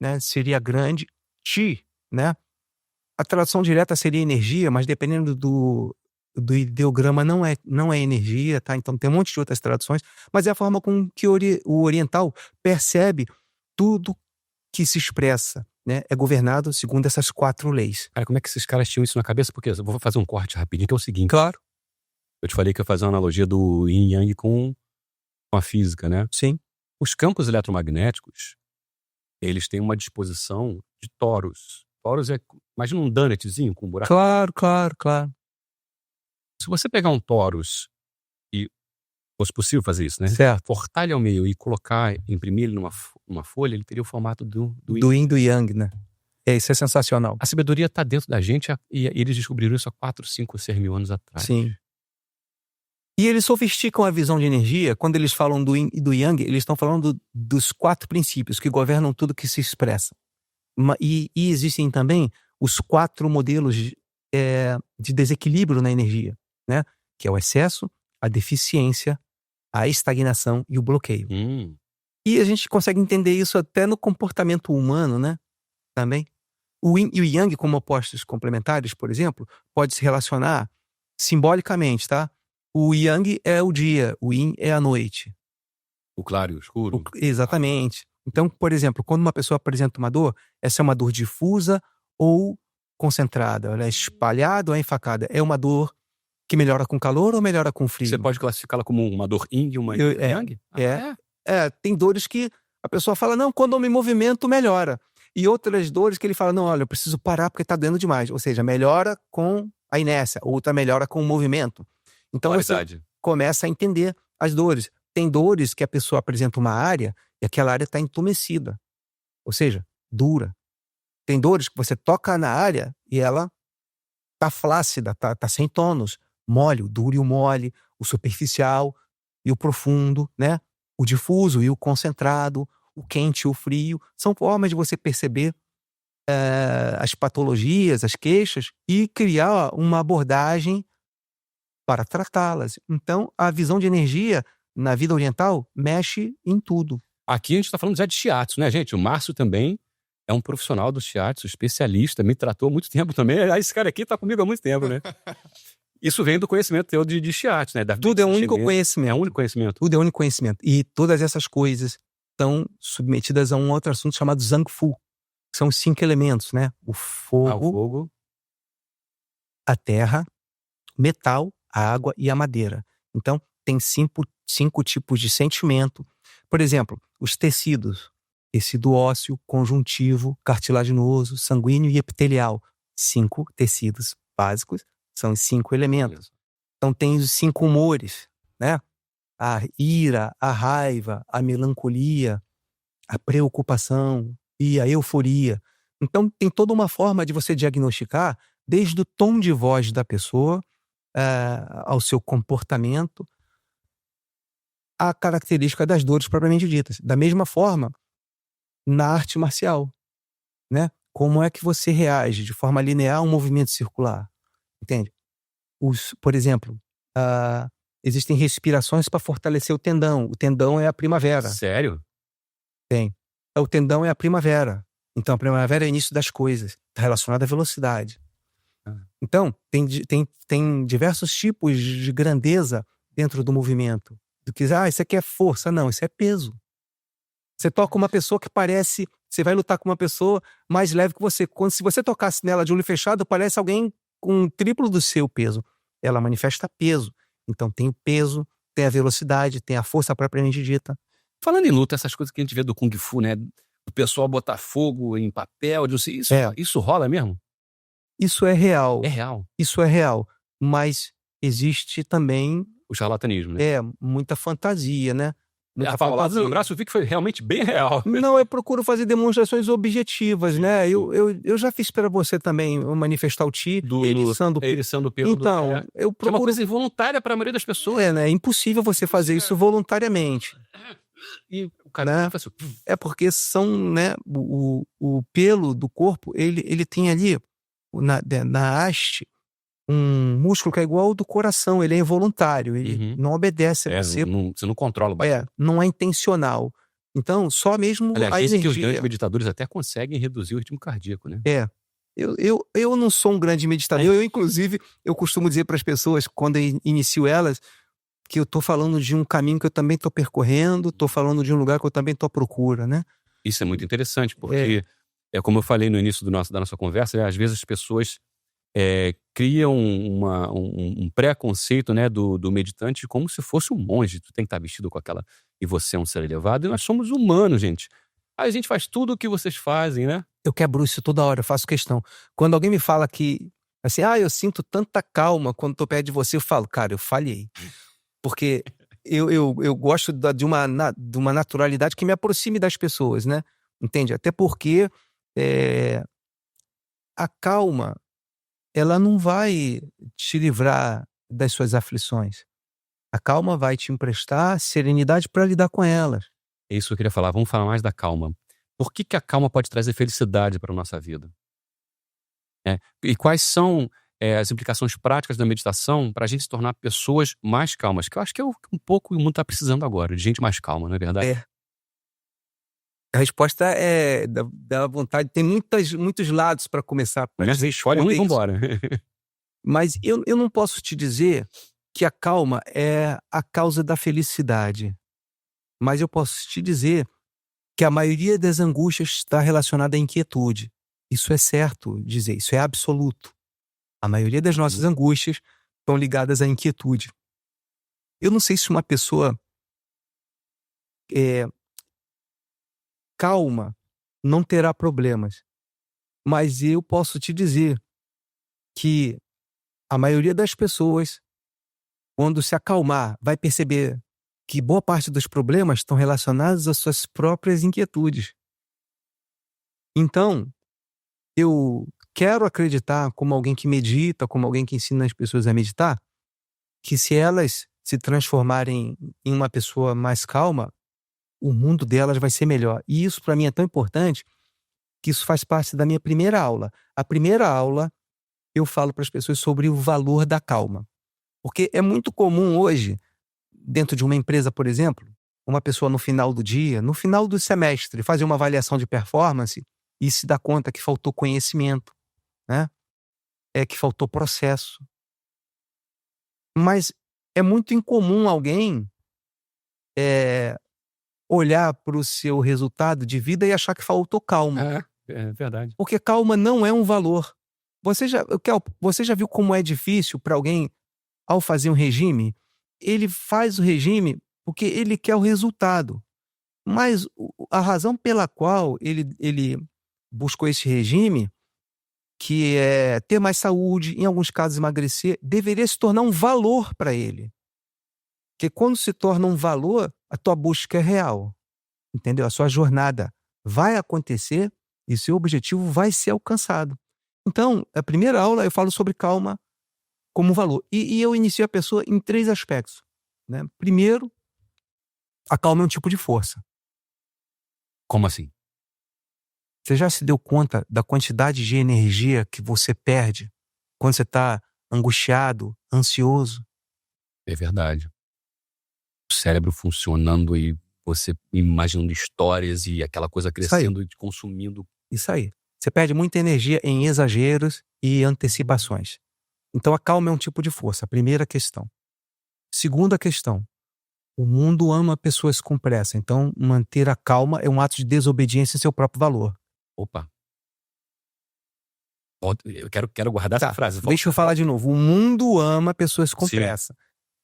né, seria grande, Chi, né? A tradução direta seria energia, mas dependendo do ideograma não é energia, tá? Então tem um monte de outras traduções, mas é a forma com que o oriental percebe tudo que se expressa, né? É governado segundo essas 4 leis. Cara, como é que esses caras tinham isso na cabeça? Porque eu vou fazer um corte rapidinho, que é o seguinte. Claro. Eu te falei que eu ia fazer uma analogia do Yin e Yang com a física, né? Sim. Os campos eletromagnéticos, eles têm uma disposição de toros. Toros imagina um donutzinho com um buraco. Claro. Se você pegar um torus e fosse possível fazer isso, né? Certo. Cortar ele ao meio e imprimir ele numa folha, ele teria o formato do Yin e do Yang, né? Isso é sensacional. A sabedoria está dentro da gente e eles descobriram isso há 4, 5, 6 mil anos atrás. Sim. E eles sofisticam a visão de energia. Quando eles falam do Yin e do Yang, eles estão falando dos 4 princípios que governam tudo que se expressa. E existem também os 4 modelos de desequilíbrio na energia, né? Que é o excesso, a deficiência, a estagnação e o bloqueio. E a gente consegue entender isso até no comportamento humano, né? Também. O Yin e o Yang, como opostos complementares, por exemplo, pode se relacionar simbolicamente, tá? O Yang é o dia, o Yin é a noite. O claro e o escuro. Exatamente. Então, por exemplo, quando uma pessoa apresenta uma dor, essa é uma dor difusa ou concentrada? Ela é espalhada ou é enfacada? É uma dor que melhora com calor ou melhora com frio? Você pode classificá-la como uma dor Yin e uma Yang? Tem dores que a pessoa fala, não, quando eu me movimento, melhora. E outras dores que ele fala, não, olha, eu preciso parar porque tá doendo demais. Ou seja, melhora com a inércia, outra melhora com o movimento. Então você começa a entender as dores. Tem dores que a pessoa apresenta uma área e aquela área está entumecida. Ou seja, dura. Tem dores que você toca na área e ela tá flácida, tá sem tônus. Mole, o duro e o mole, o superficial e o profundo, né? O difuso e o concentrado, o quente e o frio. São formas de você perceber as patologias, as queixas e criar uma abordagem para tratá-las. Então, a visão de energia na vida oriental mexe em tudo. Aqui a gente está falando já de shiatsu, né, gente? O Márcio também é um profissional do shiatsu, especialista, me tratou há muito tempo também. Esse cara aqui está comigo há muito tempo, né? Isso vem do conhecimento teu de shiatsu, né? Tudo é um único conhecimento. É um único conhecimento. Tudo é um único conhecimento. E todas essas coisas estão submetidas a um outro assunto chamado Zhang Fu, que são os 5 elementos, né? O fogo, a terra, o metal, a água e a madeira. Então, tem 5 tipos de sentimento. Por exemplo, os tecidos. Tecido ósseo, conjuntivo, cartilaginoso, sanguíneo e epitelial. 5 tecidos básicos são os 5 elementos. Então, tem os 5 humores, né? A ira, a raiva, a melancolia, a preocupação e a euforia. Então, tem toda uma forma de você diagnosticar desde o tom de voz da pessoa ao seu comportamento a característica das dores propriamente ditas. Da mesma forma, na arte marcial, né? Como é que você reage de forma linear a um movimento circular? Entende? Por exemplo, existem respirações para fortalecer o tendão. O tendão é a primavera. Sério? Tem. O tendão é a primavera. Então, a primavera é o início das coisas. Está relacionado à velocidade. Então, tem diversos tipos de grandeza dentro do movimento. Do que, isso aqui é força. Não, isso é peso. Você toca uma pessoa que parece... Você vai lutar com uma pessoa mais leve que você. Se você tocasse nela de olho fechado, parece alguém com um triplo do seu peso. Ela manifesta peso. Então tem o peso, tem a velocidade, tem a força propriamente dita. Falando em luta, essas coisas que a gente vê do Kung Fu, né? O pessoal botar fogo em papel, isso rola mesmo? Isso é real. É real. Isso é real. Mas existe também... O charlatanismo, né? Muita fantasia, né? A palavra no braço eu vi que foi realmente bem real. Não, eu procuro fazer demonstrações objetivas, né? Eu já fiz para você também manifestar o Ti, eriçando o pelo. Então, eu procuro... É uma coisa involuntária para a maioria das pessoas. né? É impossível você fazer isso voluntariamente. E o cara faz assim... É porque são, né? O pelo do corpo, ele tem ali, na haste, um músculo que é igual ao do coração, ele é involuntário, ele não obedece a você. Você não controla o bastante. Não é intencional. Então, só mesmo Aliás, a dizem energia... que os grandes meditadores até conseguem reduzir o ritmo cardíaco, né? Eu não sou um grande meditador. Inclusive, eu costumo dizer para as pessoas, quando eu inicio elas, que eu estou falando de um caminho que eu também estou percorrendo, estou falando de um lugar que eu também estou à procura, né? Isso é muito interessante, porque, como eu falei no início da nossa conversa, às vezes as pessoas criam um preconceito, né, do meditante como se fosse um monge. Tu tem que estar vestido com aquela... E você é um ser elevado. E nós somos humanos, gente. A gente faz tudo o que vocês fazem, né? Eu quebro isso toda hora, eu faço questão. Quando alguém me fala que, assim, eu sinto tanta calma quando tô perto de você, eu falo, cara, eu falhei. Porque eu gosto de uma naturalidade que me aproxime das pessoas, né? Entende? Até porque a calma, ela não vai te livrar das suas aflições. A calma vai te emprestar serenidade para lidar com elas. É isso que eu queria falar. Vamos falar mais da calma. Por que a calma pode trazer felicidade para a nossa vida? E quais são as implicações práticas da meditação para a gente se tornar pessoas mais calmas? Que eu acho que é um pouco o mundo está precisando agora, de gente mais calma, não é verdade? A resposta é da vontade. Tem muitos lados para começar. Escolhe um e vambora. Mas eu não posso te dizer que a calma é a causa da felicidade. Mas eu posso te dizer que a maioria das angústias está relacionada à inquietude. Isso é certo dizer, isso é absoluto. A maioria das nossas angústias estão ligadas à inquietude. Eu não sei se uma pessoa calma não terá problemas, mas eu posso te dizer que a maioria das pessoas, quando se acalmar, vai perceber que boa parte dos problemas estão relacionados às suas próprias inquietudes. Então, eu quero acreditar, como alguém que medita, como alguém que ensina as pessoas a meditar, que se elas se transformarem em uma pessoa mais calma, o mundo delas vai ser melhor. E isso para mim é tão importante que isso faz parte da minha primeira aula. A primeira aula eu falo para as pessoas sobre o valor da calma. Porque é muito comum hoje, dentro de uma empresa, por exemplo, uma pessoa no final do dia, no final do semestre, fazer uma avaliação de performance e se dar conta que faltou conhecimento, né? Que faltou processo. Mas é muito incomum alguém olhar para o seu resultado de vida e achar que faltou calma. É verdade. Porque calma não é um valor. Você já viu como é difícil para alguém, ao fazer um regime? Ele faz o regime porque ele quer o resultado. Mas a razão pela qual ele buscou esse regime, que é ter mais saúde, em alguns casos emagrecer, deveria se tornar um valor para ele. Porque quando se torna um valor, a tua busca é real. Entendeu? A sua jornada vai acontecer e seu objetivo vai ser alcançado. Então, a primeira aula eu falo sobre calma como um valor. E eu inicio a pessoa em 3 aspectos, né? Primeiro, a calma é um tipo de força. Como assim? Você já se deu conta da quantidade de energia que você perde quando você está angustiado, ansioso? É verdade. O cérebro funcionando e você imaginando histórias e aquela coisa Isso aí. crescendo e te consumindo. Isso aí. Você perde muita energia em exageros e antecipações. Então a calma é um tipo de força, a primeira questão. Segunda questão, o mundo ama pessoas com pressa, então manter a calma é um ato de desobediência em seu próprio valor. Opa. Eu quero guardar essa Tá, frase. deixa eu falar de novo. O mundo ama pessoas com Sim. pressa.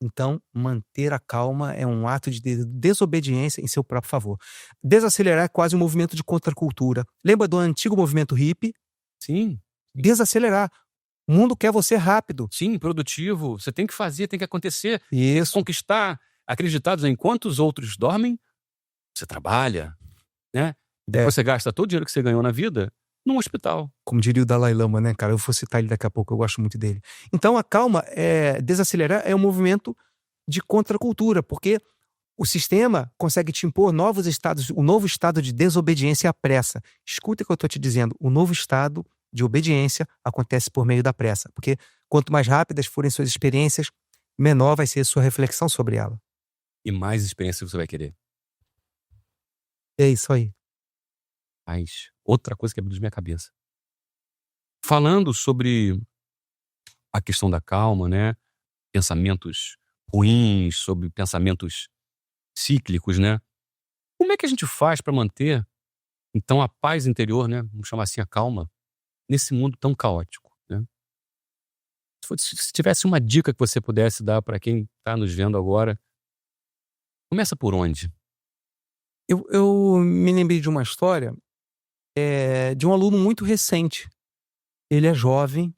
Então, manter a calma é um ato de desobediência em seu próprio favor. Desacelerar é quase um movimento de contracultura. Lembra do antigo movimento hippie? Sim. Desacelerar. O mundo quer você rápido. Sim, produtivo. Você tem que fazer, tem que acontecer. Isso. Conquistar. Acreditados em quantos outros dormem, você trabalha, né? Depois você gasta todo o dinheiro que você ganhou na vida num hospital. Como diria o Dalai Lama, né, cara? Eu vou citar ele daqui a pouco, eu gosto muito dele. Então, a calma, desacelerar é um movimento de contracultura, porque o sistema consegue te impor novos estados, o novo estado de desobediência à pressa. Escuta o que eu estou te dizendo, o novo estado de obediência acontece por meio da pressa, porque quanto mais rápidas forem suas experiências, menor vai ser a sua reflexão sobre ela. E mais experiência você vai querer. É isso aí. Mas outra coisa que abriu minha cabeça. Falando sobre a questão da calma, né? Pensamentos ruins, sobre pensamentos cíclicos, né? Como é que a gente faz para manter, então, a paz interior, né? Vamos chamar assim, a calma, nesse mundo tão caótico, né? Se tivesse uma dica que você pudesse dar para quem está nos vendo agora, começa por onde? Eu me lembrei de uma história de um aluno muito recente. Ele é jovem,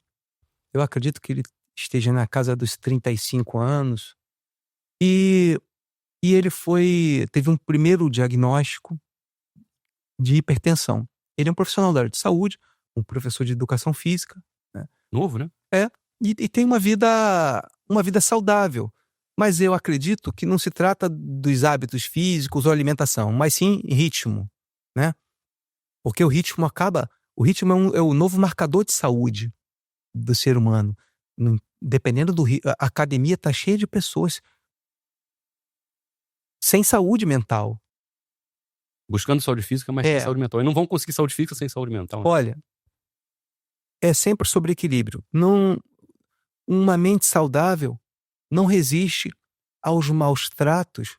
eu acredito que ele esteja na casa dos 35 anos, e ele teve um primeiro diagnóstico de hipertensão. Ele é um profissional da área de saúde, um professor de educação física, né? Novo, né? E tem uma vida saudável. Mas eu acredito que não se trata dos hábitos físicos ou alimentação, mas sim ritmo, né? Porque o ritmo é o novo marcador de saúde do ser humano. Dependendo do ritmo, a academia está cheia de pessoas sem saúde mental. Buscando saúde física, mas sem saúde mental. E não vão conseguir saúde física sem saúde mental. Olha, é sempre sobre equilíbrio. Uma mente saudável não resiste aos maus tratos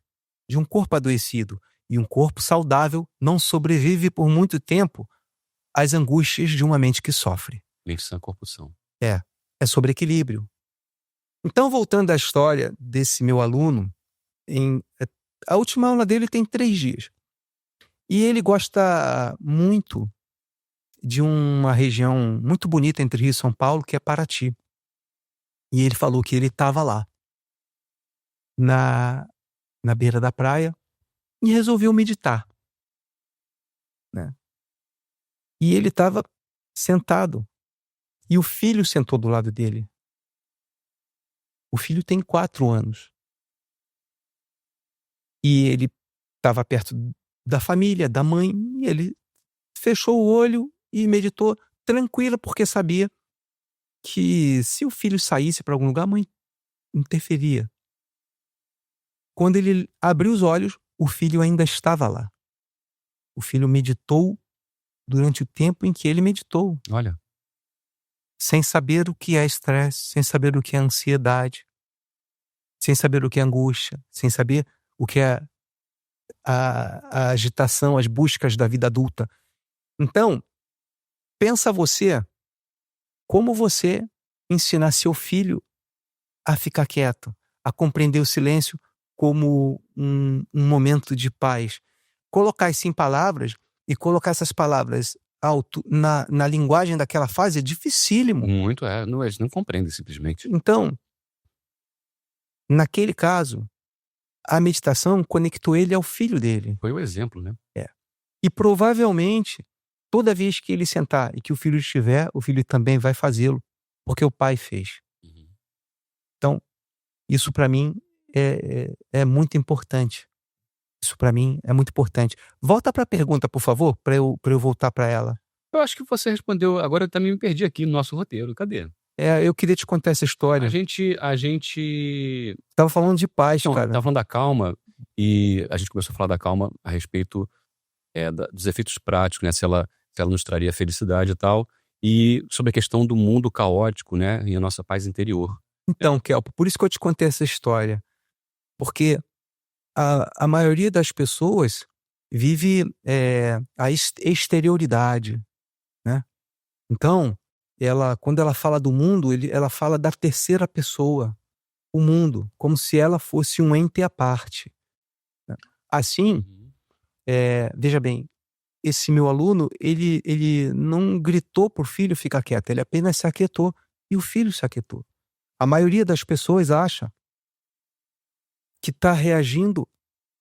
de um corpo adoecido. E um corpo saudável não sobrevive por muito tempo às angústias de uma mente que sofre. Mente sã, corpo são. É sobre equilíbrio. Então, voltando à história desse meu aluno, a última aula dele tem 3 dias. E ele gosta muito de uma região muito bonita entre Rio e São Paulo, que é Paraty. E ele falou que ele estava lá, na beira da praia, e resolveu meditar, né? E ele estava sentado, e o filho sentou do lado dele. O filho tem 4 anos. E ele estava perto da família, da mãe, e ele fechou o olho e meditou tranquilo, porque sabia que se o filho saísse para algum lugar, a mãe interferia. Quando ele abriu os olhos, o filho ainda estava lá. O filho meditou durante o tempo em que ele meditou. Olha. Sem saber o que é estresse, sem saber o que é ansiedade, sem saber o que é angústia, sem saber o que é a agitação, as buscas da vida adulta. Então, pensa você, como você ensinar seu filho a ficar quieto, a compreender o silêncio como um momento de paz. Colocar isso em palavras e colocar essas palavras na linguagem daquela fase é dificílimo. Muito, eles não compreendem simplesmente. Então, naquele caso, a meditação conectou ele ao filho dele. Foi o exemplo, né? E provavelmente, toda vez que ele sentar e que o filho estiver, o filho também vai fazê-lo, porque o pai fez. Uhum. Isso para mim é muito importante. Isso para mim é muito importante. Volta para a pergunta, por favor, para eu voltar para ela. Eu acho que você respondeu. Agora eu também me perdi aqui no nosso roteiro. Cadê? Eu queria te contar essa história. A gente Tava falando de paz, Não, cara. tava falando da calma e a gente começou a falar da calma a respeito dos efeitos práticos, né? Se ela nos traria felicidade e tal. E sobre a questão do mundo caótico, né? E a nossa paz interior. Então, Kelpo, por isso que eu te contei essa história. Porque a maioria das pessoas vive a exterioridade, né? Então, quando ela fala do mundo, ela fala da terceira pessoa, o mundo, como se ela fosse um ente à parte, né? Assim, veja bem, esse meu aluno, ele não gritou pro filho ficar quieto, ele apenas se aquietou, e o filho se aquietou. A maioria das pessoas acha que está reagindo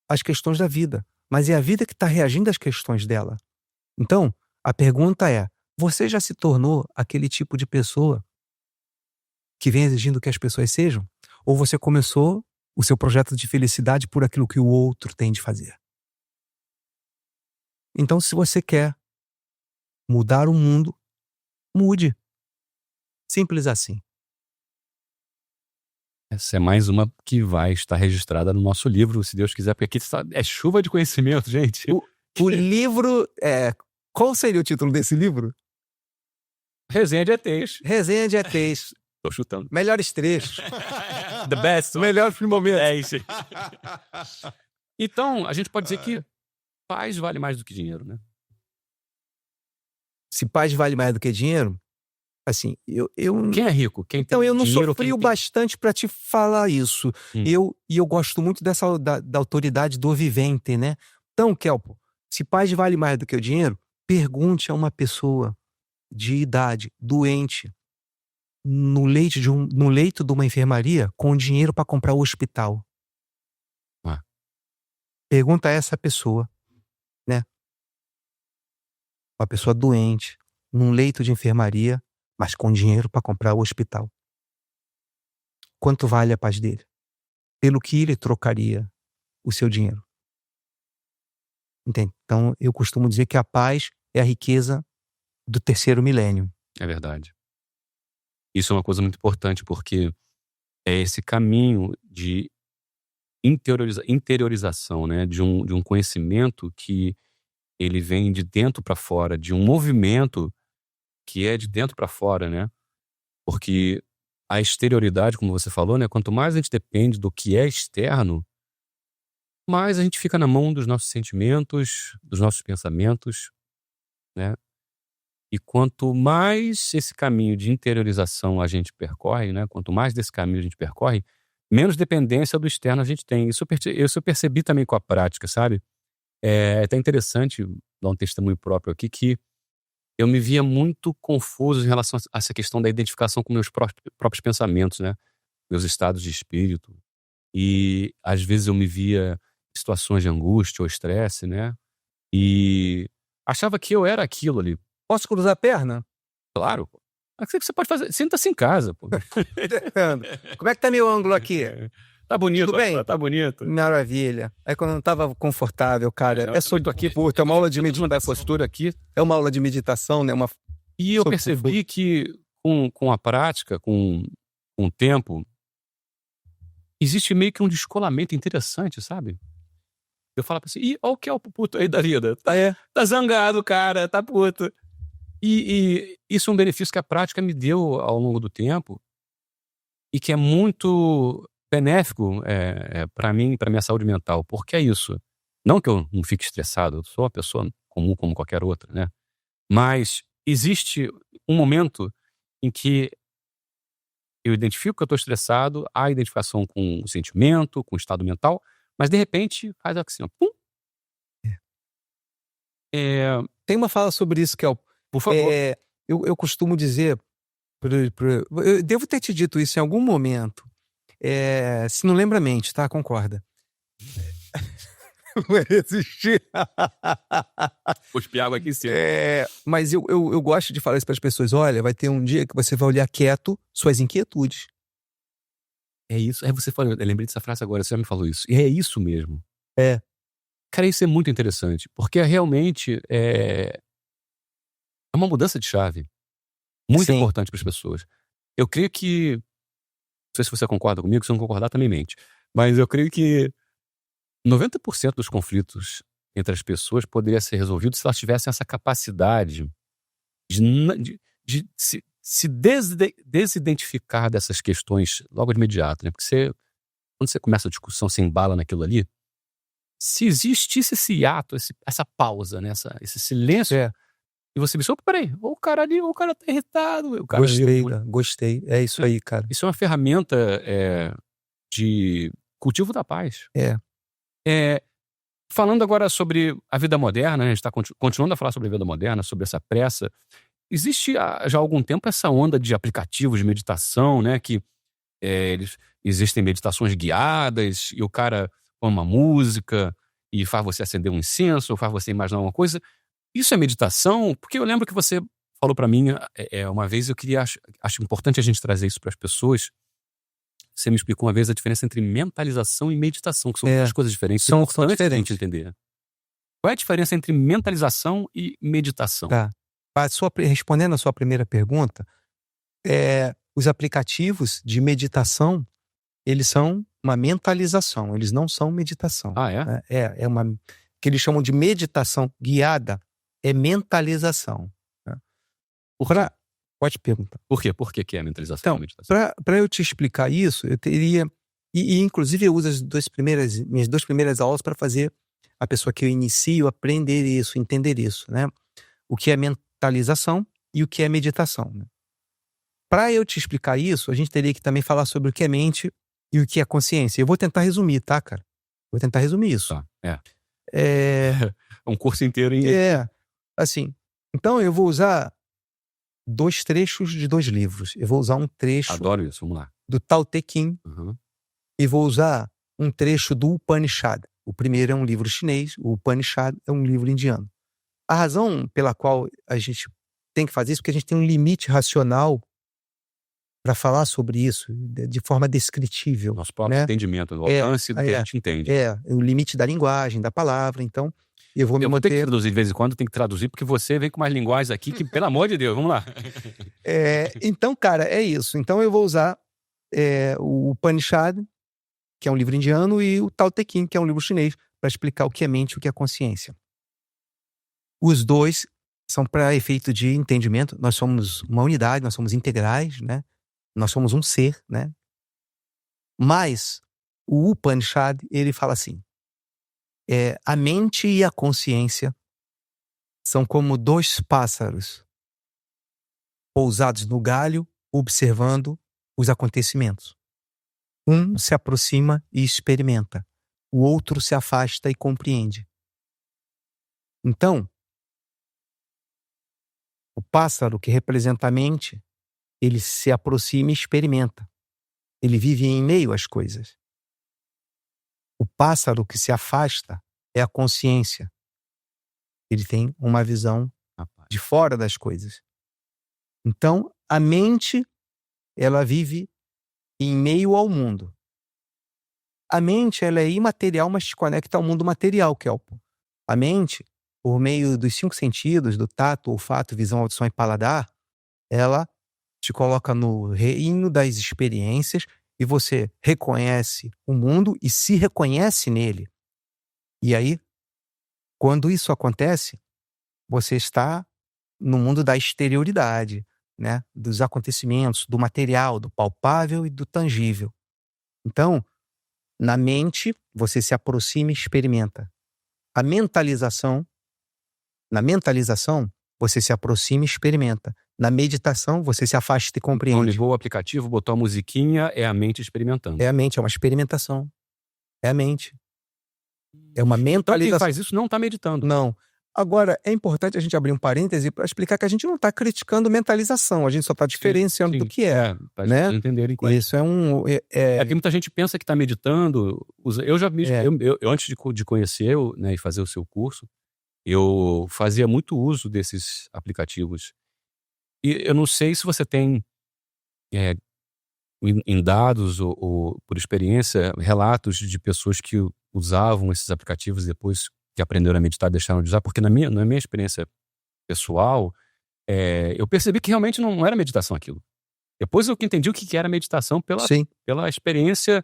às questões da vida, mas é a vida que está reagindo às questões dela. Então, a pergunta é: você já se tornou aquele tipo de pessoa que vem exigindo que as pessoas sejam? Ou você começou o seu projeto de felicidade por aquilo que o outro tem de fazer? Então, se você quer mudar o mundo, mude. Simples assim. Essa é mais uma que vai estar registrada no nosso livro, se Deus quiser, porque aqui é chuva de conhecimento, gente. O livro qual seria o título desse livro? Resenha de ETs. Resenha de ETs. Tô chutando. Melhores trechos. The best. Melhores momentos. É isso. Então, a gente pode dizer que paz vale mais do que dinheiro, né? Se paz vale mais do que dinheiro, assim, Quem é rico? Quem tem então eu não dinheiro, sou frio bastante para te falar isso. Eu gosto muito da autoridade do vivente, né? Então, Kelpo, se paz vale mais do que o dinheiro, pergunte a uma pessoa de idade, doente, no leito de uma enfermaria, com dinheiro para comprar o hospital. Pergunta a essa pessoa, né? Uma pessoa doente, num leito de enfermaria, mas com dinheiro para comprar o hospital. Quanto vale a paz dele? Pelo que ele trocaria o seu dinheiro? Entende? Então, eu costumo dizer que a paz é a riqueza do terceiro milênio. É verdade. Isso é uma coisa muito importante, porque é esse caminho de interiorização, né? De um conhecimento que ele vem de dentro para fora, de um movimento que é de dentro para fora, né? Porque a exterioridade, como você falou, né? Quanto mais a gente depende do que é externo, mais a gente fica na mão dos nossos sentimentos, dos nossos pensamentos, né? E quanto mais esse caminho de interiorização a gente percorre, né? Quanto mais desse caminho a gente percorre, menos dependência do externo a gente tem. Isso eu percebi também com a prática, sabe? É até interessante dar um testemunho próprio aqui, que eu me via muito confuso em relação a essa questão da identificação com meus próprios pensamentos, né? Meus estados de espírito. E às vezes eu me via em situações de angústia ou estresse, né? E achava que eu era aquilo ali. Posso cruzar a perna? Claro. O que você pode fazer? Senta-se em casa, pô. Como é que tá meu ângulo aqui? Tá bonito, Tudo bem? Tá bonito. Maravilha. Aí quando eu não tava confortável, cara, aqui. Puta, é uma aula de meditação da postura aqui. É uma aula de meditação, né? E eu percebi que com a prática, com o tempo, existe meio que um descolamento interessante, sabe? Eu falo assim, olha o que é o puto aí da vida. Tá zangado, cara, tá puto. E isso é um benefício que a prática me deu ao longo do tempo e que é muito benéfico para mim, para minha saúde mental. Porque é isso. Não que eu não fique estressado, eu sou uma pessoa comum como qualquer outra, né? Mas existe um momento em que eu identifico que eu estou estressado, há identificação com o sentimento, com o estado mental, mas de repente faz assim, ó, pum. Tem uma fala sobre isso, Kel. Por favor. Eu costumo dizer, eu devo ter te dito isso em algum momento, se não lembra a mente, tá? Concorda. Vai resistir. Cuspi água aqui em cima. Mas eu gosto de falar isso para as pessoas. Olha, vai ter um dia que você vai olhar quieto suas inquietudes. É isso. Você falou, eu lembrei dessa frase agora, você já me falou isso. E é isso mesmo. É. Cara, isso é muito interessante, porque realmente é uma mudança de chave muito Sim. importante para as pessoas. Eu creio que, não sei se você concorda comigo, se não concordar também mente, mas eu creio que 90% dos conflitos entre as pessoas poderia ser resolvido se elas tivessem essa capacidade de se desidentificar dessas questões logo de imediato, né? Porque quando você começa a discussão, você embala naquilo ali, se existisse esse ato, essa pausa, né? Esse silêncio, É. e você pensa, opa, peraí, o cara tá irritado. O cara Gostei. É isso aí, cara. Isso é uma ferramenta de cultivo da paz. Falando agora sobre a vida moderna, né? A gente está continuando a falar sobre a vida moderna, sobre essa pressa. Existe já há algum tempo essa onda de aplicativos de meditação, né? Que existem meditações guiadas e o cara põe uma música e faz você acender um incenso ou faz você imaginar uma coisa. Isso é meditação? Porque eu lembro que você falou para mim uma vez, acho importante a gente trazer isso para as pessoas. Você me explicou uma vez a diferença entre mentalização e meditação, que são duas coisas diferentes. São importante diferentes. a gente entender. Qual é a diferença entre mentalização e meditação? Tá. Respondendo a sua primeira pergunta, os aplicativos de meditação, eles são uma mentalização, eles não são meditação. Ah, é? Né? É uma que eles chamam de meditação guiada, é mentalização. Né? Pode perguntar. Por quê? Por que é mentalização Então, e meditação? para eu te explicar isso, eu teria... E inclusive eu uso minhas duas primeiras aulas para fazer a pessoa que eu inicio aprender isso, entender isso, né? O que é mentalização e o que é meditação. Né? Para eu te explicar isso, a gente teria que também falar sobre o que é mente e o que é consciência. Eu vou tentar resumir, tá, cara? Vou tentar resumir isso. Tá, um curso inteiro em... Assim, então eu vou usar 2 trechos de 2 livros. Eu vou usar um trecho... Adoro isso, vamos lá. Do Tao Te Ching. Uhum. E vou usar um trecho do Upanishad. O primeiro é um livro chinês, o Upanishad é um livro indiano. A razão pela qual a gente tem que fazer isso é porque a gente tem um limite racional para falar sobre isso de forma descritível. Nosso próprio entendimento, o alcance do que a gente entende. O limite da linguagem, da palavra. Então, eu vou ter que traduzir de vez em quando, tem que traduzir, porque você vem com umas linguagens aqui que, pelo amor de Deus, vamos lá. Então, cara, é isso. Então, eu vou usar o Upanishad, que é um livro indiano, e o Tao Te Ching, que é um livro chinês, para explicar o que é mente e o que é consciência. Os dois são para efeito de entendimento. Nós somos uma unidade, nós somos integrais, né? Nós somos um ser, né? Mas o Upanishad, ele fala assim, a mente e a consciência são como 2 pássaros pousados no galho, observando os acontecimentos. Um se aproxima e experimenta, o outro se afasta e compreende. Então, o pássaro que representa a mente, ele se aproxima e experimenta. Ele vive em meio às coisas. O pássaro que se afasta é a consciência. Ele tem uma visão de fora das coisas. Então, a mente, ela vive em meio ao mundo. A mente, ela é imaterial, mas te conecta ao mundo material, Kelpo. A mente, por meio dos 5 sentidos, do tato, olfato, visão, audição e paladar, ela te coloca no reino das experiências e você reconhece o mundo e se reconhece nele. E aí, quando isso acontece, você está no mundo da exterioridade, né? Dos acontecimentos, do material, do palpável e do tangível. Então, na mente, você se aproxima e experimenta. Na mentalização, você se aproxima e experimenta. Na meditação, você se afasta e compreende. Então, ligou o aplicativo, botou a musiquinha, é a mente experimentando. É a mente, é uma experimentação. É a mente. É uma mentalização. Então, quem faz isso não está meditando. Não. Agora, é importante a gente abrir um parêntese para explicar que a gente não está criticando mentalização, a gente só está diferenciando do que é. Para né? vocês entenderem. Isso É que muita gente pensa que está meditando. Eu já vi, eu antes de conhecer, né, e fazer o seu curso, eu fazia muito uso desses aplicativos. E eu não sei se você tem em dados ou por experiência, relatos de pessoas que usavam esses aplicativos e depois que aprenderam a meditar deixaram de usar, porque na minha experiência pessoal, eu percebi que realmente não era meditação aquilo. Depois eu que entendi o que era meditação Sim. pela experiência,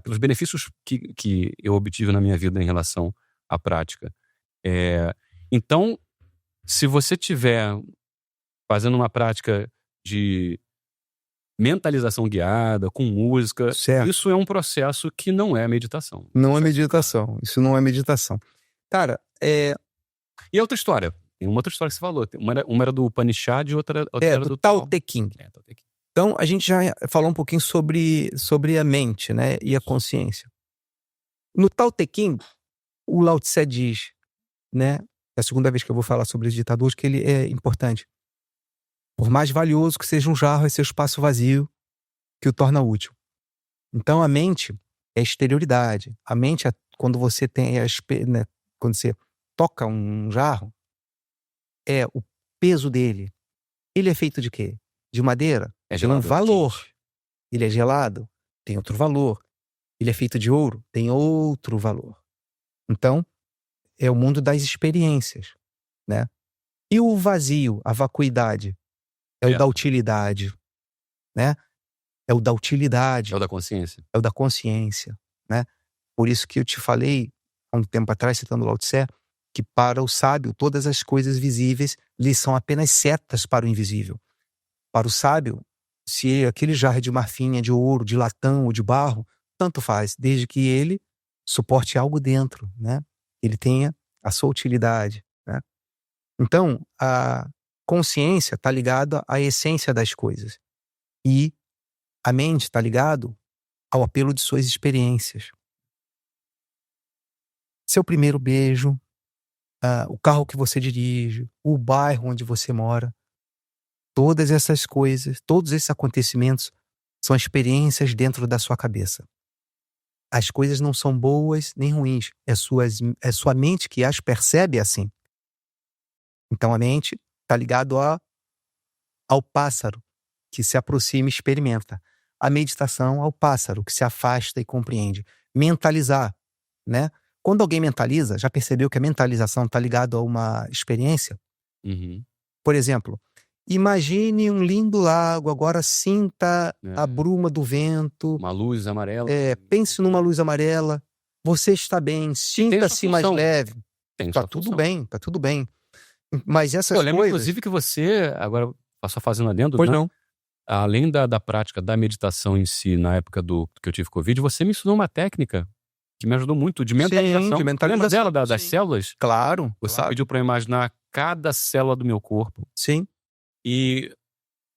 pelos benefícios que eu obtive na minha vida em relação à prática. Então, se você estiver fazendo uma prática de mentalização guiada, com música, Certo. isso é um processo que não é meditação. Não é meditação. Isso não é meditação. Cara, E outra história. Tem uma outra história que você falou. Uma era do Upanishad e outra era do do Tao Te Ching. Tao Te Ching. Então, a gente já falou um pouquinho sobre a mente, né? E a consciência. No Tao Te Ching, o Lao Tse diz, né? É a segunda vez que eu vou falar sobre esse ditado hoje, que ele é importante. Por mais valioso que seja um jarro, é seu espaço vazio que o torna útil. Então, a mente é exterioridade. A mente, quando você tem né, quando você toca um jarro, é o peso dele. Ele é feito de quê? De madeira? É Tem um gelado, valor. quente. Ele é gelado? Tem outro valor. Ele é feito de ouro? Tem outro valor. Então, é o mundo das experiências, né? E o vazio, a vacuidade, é o da utilidade, né? É o da utilidade. É o da consciência. É o da consciência, né? Por isso que eu te falei, há um tempo atrás, citando Lao Tse, que para o sábio, todas as coisas visíveis lhe são apenas setas para o invisível. Para o sábio, se aquele jarro é de marfim, é de ouro, de latão ou de barro, tanto faz, desde que ele suporte algo dentro, né? Ele tenha a sua utilidade, né? Então, a consciência está ligada à essência das coisas. E a mente está ligada ao apelo de suas experiências. Seu primeiro beijo, o carro que você dirige, o bairro onde você mora, todas essas coisas, todos esses acontecimentos são experiências dentro da sua cabeça. As coisas não são boas nem ruins, é sua mente que as percebe assim. Então a mente está ligada ao pássaro que se aproxima e experimenta. A meditação ao pássaro que se afasta e compreende. Mentalizar, né? Quando alguém mentaliza, já percebeu que a mentalização está ligada a uma experiência? Uhum. Por exemplo, imagine um lindo lago, agora sinta a bruma do vento. Uma luz amarela. Pense numa luz amarela. Você está bem, sinta-se mais leve. Tá tudo bem, tá tudo bem. Mas essas Eu lembro, coisas... inclusive, que você, agora só fazendo adendo, Pois né? não. Além da prática da meditação em si, na época que eu tive Covid, você me ensinou uma técnica que me ajudou muito, de mentalização. Sim, de mentalização. Lembra dela, das células? Claro. Você pediu para eu imaginar cada célula do meu corpo. Sim. E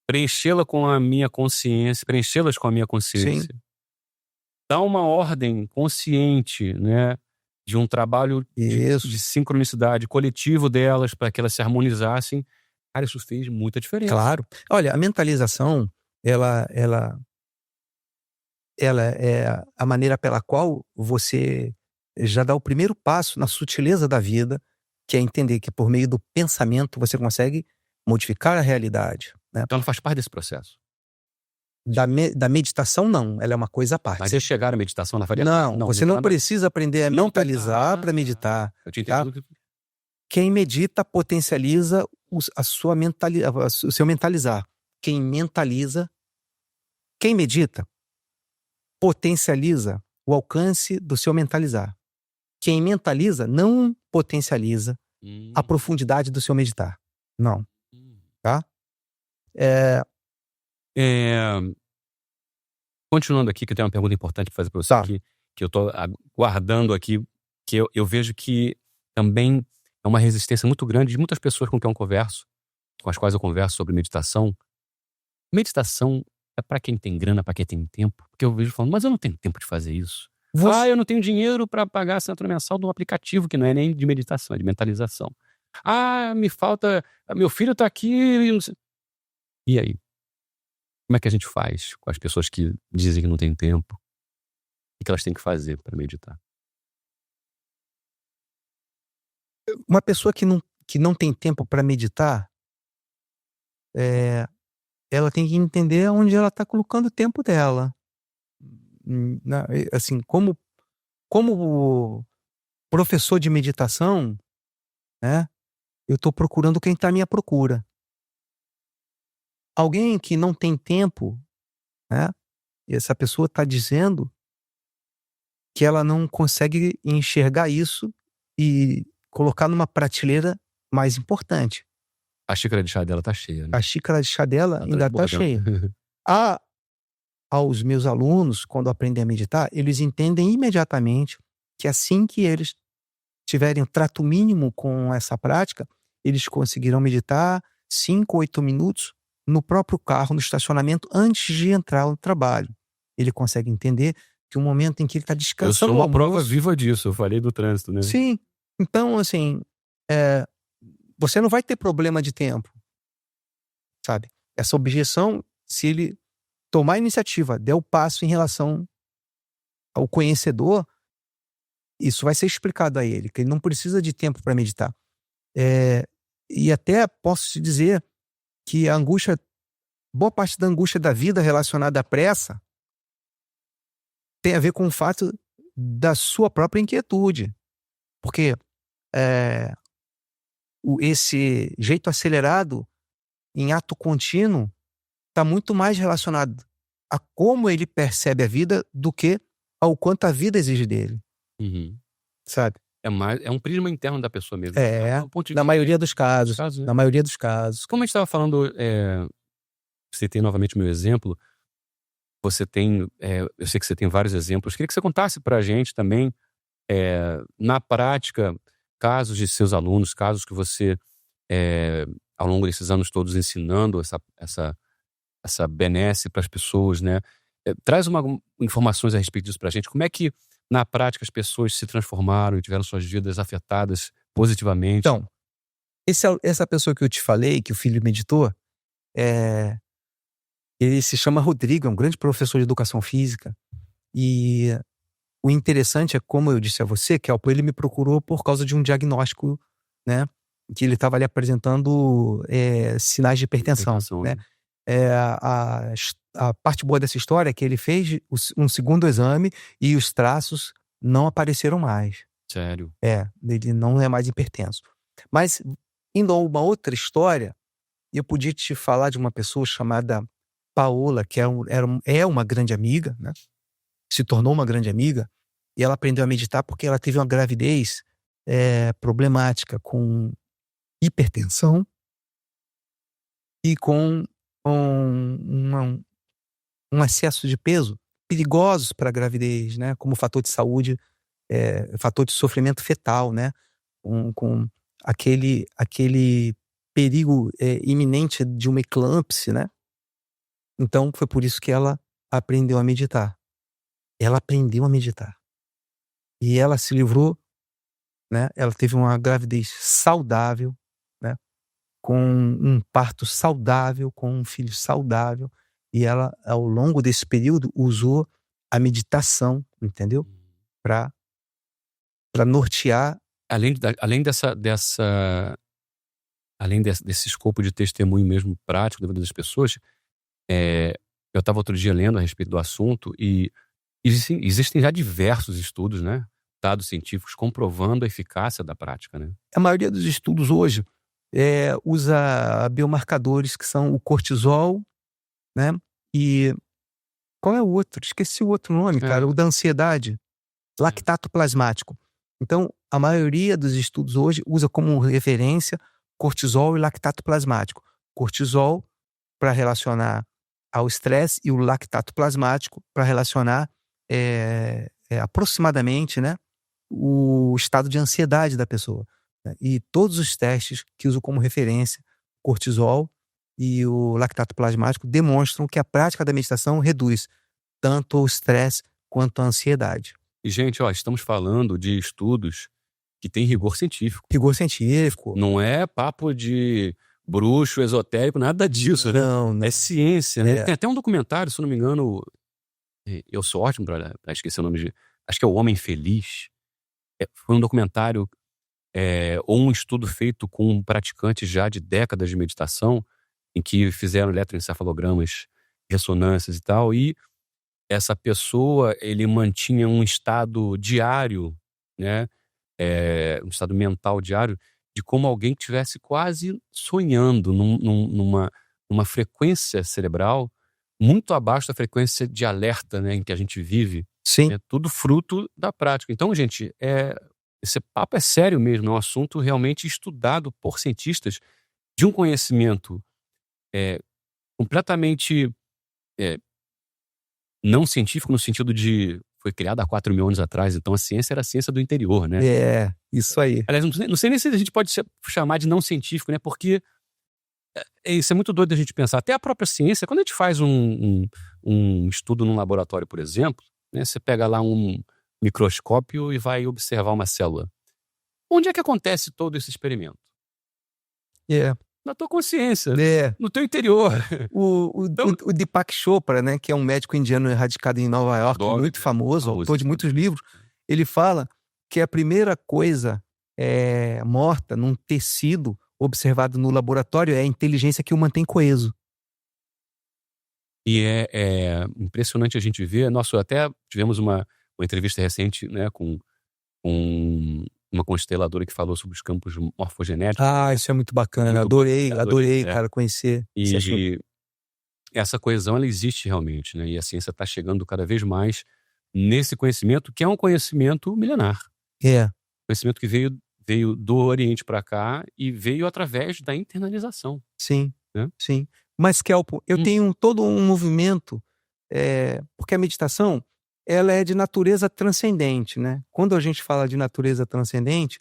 preenchê-las com a minha consciência. Sim. Dá uma ordem consciente, né? De um trabalho de sincronicidade coletivo delas, para que elas se harmonizassem. Cara, isso fez muita diferença. Claro. Olha, a mentalização, ela é a maneira pela qual você já dá o primeiro passo na sutileza da vida, que é entender que por meio do pensamento você consegue modificar a realidade, né? Então ela faz parte desse processo. Da meditação, não. Ela é uma coisa à parte. Mas de chegar à meditação, ela faria... Não, você não precisa aprender a mentalizar para meditar. Eu te tá? entendo. Quem medita potencializa o seu mentalizar. Quem medita potencializa o alcance do seu mentalizar. Quem mentaliza não potencializa a profundidade do seu meditar. Não. Tá? Continuando aqui, que eu tenho uma pergunta importante para fazer para você aqui, que eu estou aguardando aqui, que eu vejo que também é uma resistência muito grande de muitas pessoas com quem eu converso, com as quais eu converso sobre meditação. Meditação é para quem tem grana, para quem tem tempo. Porque eu vejo falando, mas eu não tenho tempo de fazer isso. Eu não tenho dinheiro para pagar a assinatura mensal de um aplicativo que não é nem de meditação, é de mentalização. Me falta... Meu filho está aqui... E aí? Como é que a gente faz com as pessoas que dizem que não tem tempo? O que elas têm que fazer para meditar? Uma pessoa que não tem tempo para meditar, ela tem que entender onde ela está colocando o tempo dela. Assim, como professor de meditação, né, eu estou procurando quem está à minha procura. Alguém que não tem tempo, né, e essa pessoa está dizendo que ela não consegue enxergar isso e colocar numa prateleira mais importante. A xícara de chá dela tá cheia, né? A xícara de chá dela Tá ainda está cheia. transbordando. Aos meus alunos, quando aprendem a meditar, eles entendem imediatamente que assim que eles tiverem um trato mínimo com essa prática, eles conseguirão meditar 5, 8 minutos no próprio carro, no estacionamento, antes de entrar no trabalho. Ele consegue entender que o momento em que ele está Eu descansando sou no uma prova almoço. viva disso. Eu falei do trânsito, né? Sim. Então, assim, você não vai ter problema de tempo, sabe? Essa objeção, se ele tomar a iniciativa, der o passo em relação ao conhecedor, isso vai ser explicado a ele, que ele não precisa de tempo para meditar. E até posso te dizer que a angústia, boa parte da angústia da vida relacionada à pressa, tem a ver com o fato da sua própria inquietude. Porque esse jeito acelerado, em ato contínuo, está muito mais relacionado a como ele percebe a vida do que ao quanto a vida exige dele, Uhum. sabe? É um prisma interno da pessoa mesmo. É, um ponto de na vista maioria dos casos. né? Na maioria dos casos. Como a gente estava falando, citei novamente o meu exemplo, você tem, eu sei que você tem vários exemplos, queria que você contasse pra gente também, na prática, casos de seus alunos, casos que você, ao longo desses anos todos ensinando essa benesse para as pessoas, né? Traz informações a respeito disso pra gente. Como é que, na prática, as pessoas se transformaram e tiveram suas vidas afetadas positivamente? Então, essa pessoa que eu te falei, que o filho meditou, ele se chama Rodrigo, é um grande professor de educação física. E o interessante é, como eu disse a você, que ele me procurou por causa de um diagnóstico, né? Que ele estava ali apresentando sinais de hipertensão, né? A parte boa dessa história é que ele fez um segundo exame e os traços não apareceram mais. Sério? Ele não é mais hipertenso. Mas, indo a uma outra história, eu podia te falar de uma pessoa chamada Paola, que é uma grande amiga, né? Se tornou uma grande amiga, e ela aprendeu a meditar porque ela teve uma gravidez problemática, com hipertensão e com um excesso de peso, perigosos para a gravidez, né? Como fator de saúde, fator de sofrimento fetal, né? Com aquele perigo iminente de uma eclâmpsia, né? Então, foi por isso que ela aprendeu a meditar. Ela aprendeu a meditar. E ela se livrou, né? Ela teve uma gravidez saudável, né? Com um parto saudável, com um filho saudável. E ela, ao longo desse período, usou a meditação, entendeu? Para nortear. Além desse escopo de testemunho mesmo prático da vida das pessoas, eu estava outro dia lendo a respeito do assunto e existem já diversos estudos, né? Dados científicos comprovando a eficácia da prática, né? A maioria dos estudos hoje usa biomarcadores que são o cortisol, né? E qual é o outro? Esqueci o outro nome, cara. O da ansiedade. Lactato plasmático. Então, a maioria dos estudos hoje usa como referência cortisol e lactato plasmático. Cortisol para relacionar ao estresse e o lactato plasmático para relacionar aproximadamente, né, o estado de ansiedade da pessoa. Né? E todos os testes que usam como referência cortisol e o lactato plasmático demonstram que a prática da meditação reduz tanto o estresse quanto a ansiedade. E, gente, estamos falando de estudos que têm rigor científico. Rigor científico. Não é papo de bruxo, esotérico, nada disso, né? Não. É ciência, né? Tem até um documentário, se eu não me engano, eu sou ótimo pra esquecer o nome acho que é O Homem Feliz. Foi um documentário ou um estudo feito com praticantes já de décadas de meditação, em que fizeram eletroencefalogramas, ressonâncias e tal, e essa pessoa, ele mantinha um estado diário, né, um estado mental diário, de como alguém que estivesse quase sonhando numa frequência cerebral muito abaixo da frequência de alerta, né, em que a gente vive. Sim. É tudo fruto da prática. Então, gente, esse papo é sério mesmo, é um assunto realmente estudado por cientistas de um conhecimento completamente não científico, no sentido de foi criado há 4.000 anos atrás, então a ciência era a ciência do interior, né? Isso aí. Aliás, não sei nem se a gente pode chamar de não científico, né? Porque isso é muito doido a gente pensar. Até a própria ciência, quando a gente faz um estudo num laboratório, por exemplo, né, você pega lá um microscópio e vai observar uma célula. Onde é que acontece todo esse experimento? Na tua consciência, no teu interior. O Deepak Chopra, né, que é um médico indiano radicado em Nova York, muito famoso, autor de muitos livros, ele fala que a primeira coisa morta num tecido observado no laboratório é a inteligência que o mantém coeso. E é impressionante a gente ver. Nossa, até tivemos uma entrevista recente, né, com uma consteladora que falou sobre os campos morfogenéticos. Isso é muito bacana. Adorei, cara, conhecer. E essa coesão, ela existe realmente, né? E a ciência está chegando cada vez mais nesse conhecimento, que é um conhecimento milenar. Conhecimento que veio do Oriente para cá e veio através da internalização. Sim, né? Sim. Mas, Kelpo, eu tenho todo um movimento, porque a meditação, ela é de natureza transcendente, né? Quando a gente fala de natureza transcendente,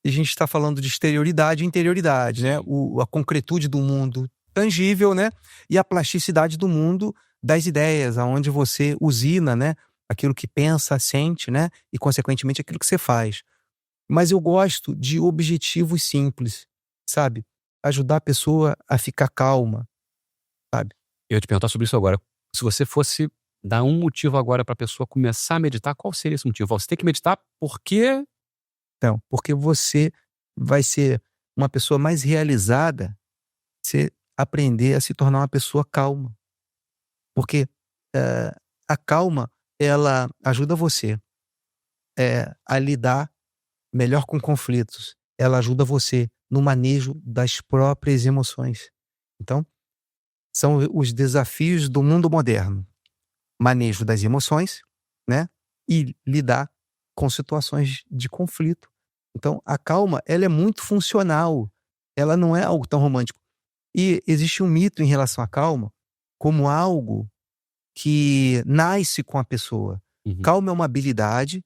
a gente está falando de exterioridade e interioridade, né? A concretude do mundo tangível, né? E a plasticidade do mundo das ideias, aonde você usina, né? Aquilo que pensa, sente, né? E, consequentemente, aquilo que você faz. Mas eu gosto de objetivos simples, sabe? Ajudar a pessoa a ficar calma, sabe? Eu ia te perguntar sobre isso agora. Se você fosse dar um motivo agora para a pessoa começar a meditar, qual seria esse motivo? Você tem que meditar porque... Então, porque você vai ser uma pessoa mais realizada se aprender a se tornar uma pessoa calma. Porque a calma, ela ajuda você a lidar melhor com conflitos. Ela ajuda você no manejo das próprias emoções. Então, são os desafios do mundo moderno. Manejo das emoções, né? E lidar com situações de conflito. Então, a calma, ela é muito funcional. Ela não é algo tão romântico. E existe um mito em relação à calma como algo que nasce com a pessoa. Calma é uma habilidade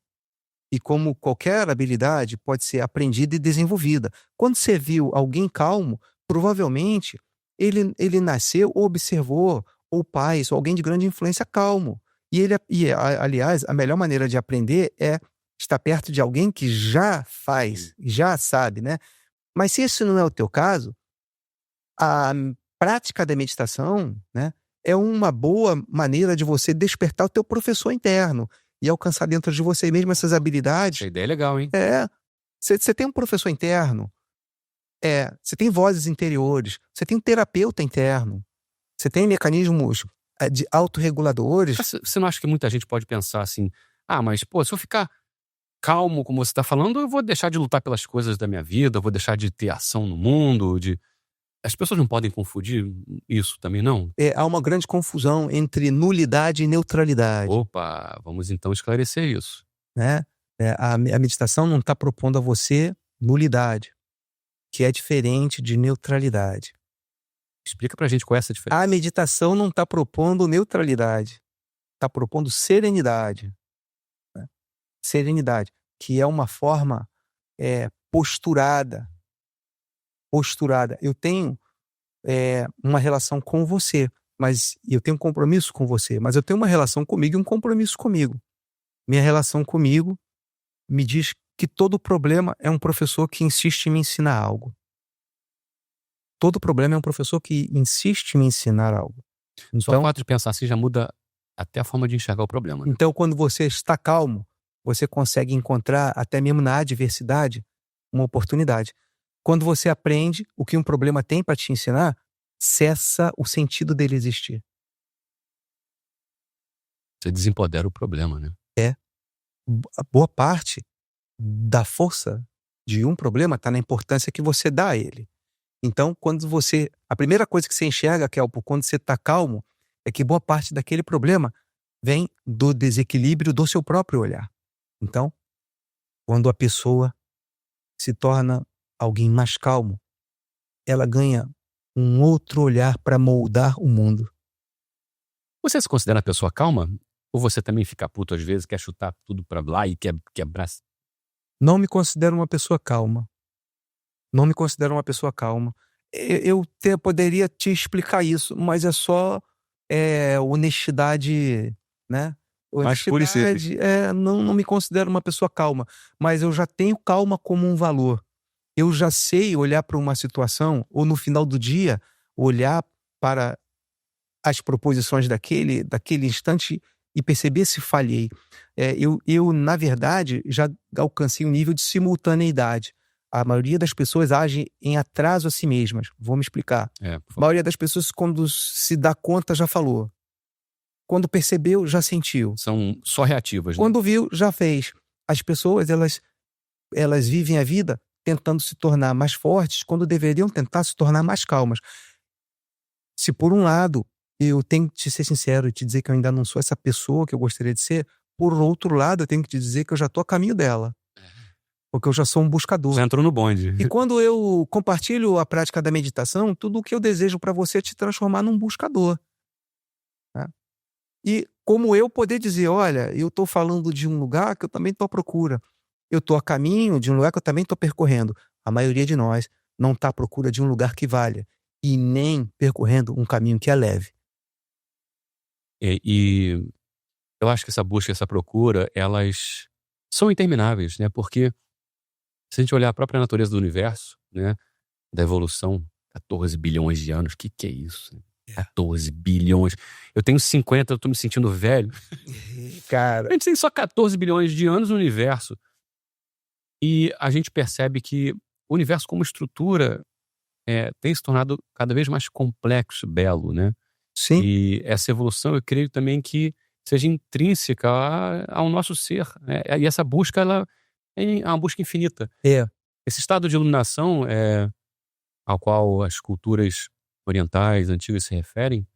e, como qualquer habilidade, pode ser aprendida e desenvolvida. Quando você viu alguém calmo, provavelmente ele nasceu ou observou ou pais, ou alguém de grande influência calmo. Aliás, a melhor maneira de aprender é estar perto de alguém que já faz, já sabe, né? Mas se esse não é o teu caso, a prática da meditação, né, é uma boa maneira de você despertar o teu professor interno e alcançar dentro de você mesmo essas habilidades. Essa ideia é legal, hein? Você tem um professor interno, você tem vozes interiores, você tem um terapeuta interno, você tem mecanismos de autorreguladores. Você não acha que muita gente pode pensar assim, mas pô, se eu ficar calmo como você está falando, eu vou deixar de lutar pelas coisas da minha vida, eu vou deixar de ter ação no mundo, As pessoas não podem confundir isso também, não? Há uma grande confusão entre nulidade e neutralidade. Opa, vamos então esclarecer isso. Né? A meditação não está propondo a você nulidade, que é diferente de neutralidade. Explica pra gente qual é essa diferença. A meditação não está propondo neutralidade, está propondo serenidade. Né? Serenidade, que é uma forma posturada. Eu tenho uma relação com você, mas eu tenho um compromisso com você, mas eu tenho uma relação comigo e um compromisso comigo. Minha relação comigo me diz que todo problema é um professor que insiste em me ensinar algo. Todo problema é um professor que insiste em me ensinar algo. Então, só o fato de pensar assim já muda até a forma de enxergar o problema. Né? Então, quando você está calmo, você consegue encontrar, até mesmo na adversidade, uma oportunidade. Quando você aprende o que um problema tem para te ensinar, cessa o sentido dele existir. Você desempodera o problema, né? A boa parte da força de um problema está na importância que você dá a ele. Então, a primeira coisa que você enxerga, Kelpo, quando você está calmo, é que boa parte daquele problema vem do desequilíbrio do seu próprio olhar. Então, quando a pessoa se torna alguém mais calmo, ela ganha um outro olhar para moldar o mundo. Você se considera uma pessoa calma? Ou você também fica puto às vezes, quer chutar tudo pra lá e quer quebrar? Não me considero uma pessoa calma. Não me considero uma pessoa calma. Poderia te explicar isso, mas é só honestidade, né? Mais pura e simples. Honestidade, não me considero uma pessoa calma, mas eu já tenho calma como um valor. Eu já sei olhar para uma situação, ou no final do dia, olhar para as proposições daquele instante e perceber se falhei. Eu, na verdade, já alcancei um nível de simultaneidade. A maioria das pessoas age em atraso a si mesmas. Vou me explicar. Por A favor. maioria das pessoas, quando se dá conta, já falou. Quando percebeu, já sentiu. São só reativas, né? Quando viu, já fez. As pessoas, elas vivem a vida tentando se tornar mais fortes quando deveriam tentar se tornar mais calmas. Se por um lado eu tenho que te ser sincero e te dizer que eu ainda não sou essa pessoa que eu gostaria de ser, por outro lado eu tenho que te dizer que eu já estou a caminho dela. Porque eu já sou um buscador. Já entrou no bonde. E quando eu compartilho a prática da meditação, tudo o que eu desejo para você é te transformar num buscador. Né? E como eu poder dizer, olha, eu estou falando de um lugar que eu também estou à procura. Eu estou a caminho de um lugar que eu também estou percorrendo. A maioria de nós não está à procura de um lugar que valha. E nem percorrendo um caminho que é leve. E eu acho que essa busca, essa procura, elas são intermináveis, né? Porque se a gente olhar a própria natureza do universo, né? Da evolução, 14 bilhões de anos, que é isso? 14 bilhões. Eu tenho 50, eu tô me sentindo velho. Cara, A gente tem só 14 bilhões de anos no universo. E a gente percebe que o universo como estrutura tem se tornado cada vez mais complexo, belo, né? sim, E essa evolução, eu creio também que seja intrínseca ao nosso ser, né? E essa busca, ela é uma busca infinita. Esse estado de iluminação ao qual as culturas orientais, antigas se referem,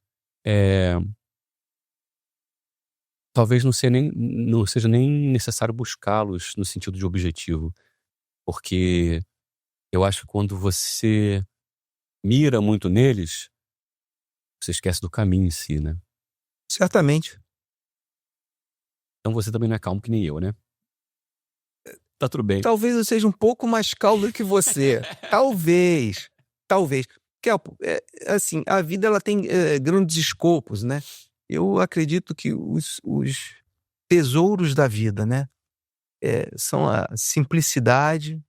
talvez não seja nem necessário buscá-los no sentido de objetivo. Porque eu acho que quando você mira muito neles, você esquece do caminho em si, né? certamente. Então você também não é calmo que nem eu, né? Tá tudo bem. Talvez eu seja um pouco mais calmo do que você. Talvez. Kelpo, assim, a vida ela tem grandes escopos, né? Eu acredito que os tesouros da vida, né? São a simplicidade,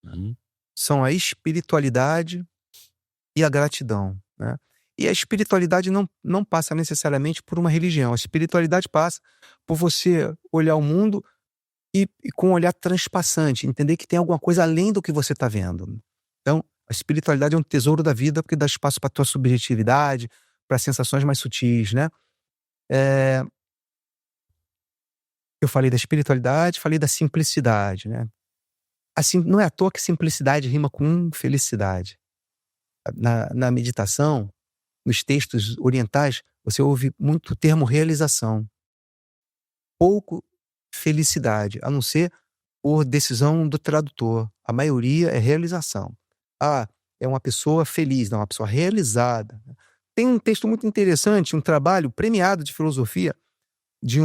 Uhum. são a espiritualidade e a gratidão, né? E a espiritualidade não passa necessariamente por uma religião. A espiritualidade passa por você olhar o mundo e com um olhar transpassante, entender que tem alguma coisa além do que você está vendo. Então, a espiritualidade é um tesouro da vida porque dá espaço para a tua subjetividade, para sensações mais sutis, né? Eu falei da espiritualidade, falei da simplicidade, né? Assim, não é à toa que simplicidade rima com felicidade. Na meditação, nos textos orientais, você ouve muito o termo realização. Pouco felicidade, a não ser por decisão do tradutor. A maioria é realização. É uma pessoa feliz, não, uma pessoa realizada. Tem um texto muito interessante, um trabalho premiado de filosofia de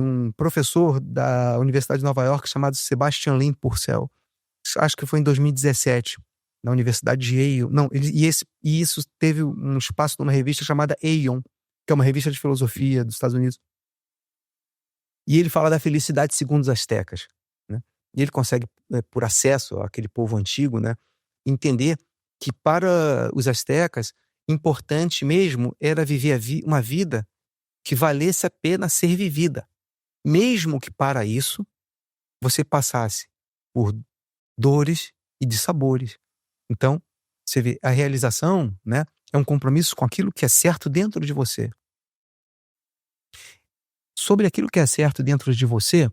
um professor da Universidade de Nova York chamado Sebastian Lin Purcell. Acho que foi em 2017, na Universidade de Yale. Não, e isso teve um espaço numa revista chamada Aeon, que é uma revista de filosofia dos Estados Unidos. E ele fala da felicidade segundo os astecas, né? E ele consegue, por acesso àquele povo antigo, né, entender que para os astecas, importante mesmo era viver uma vida que valesse a pena ser vivida. Mesmo que para isso você passasse por dores e dissabores. Então, você vê, a realização, né, é um compromisso com aquilo que é certo dentro de você. Sobre aquilo que é certo dentro de você,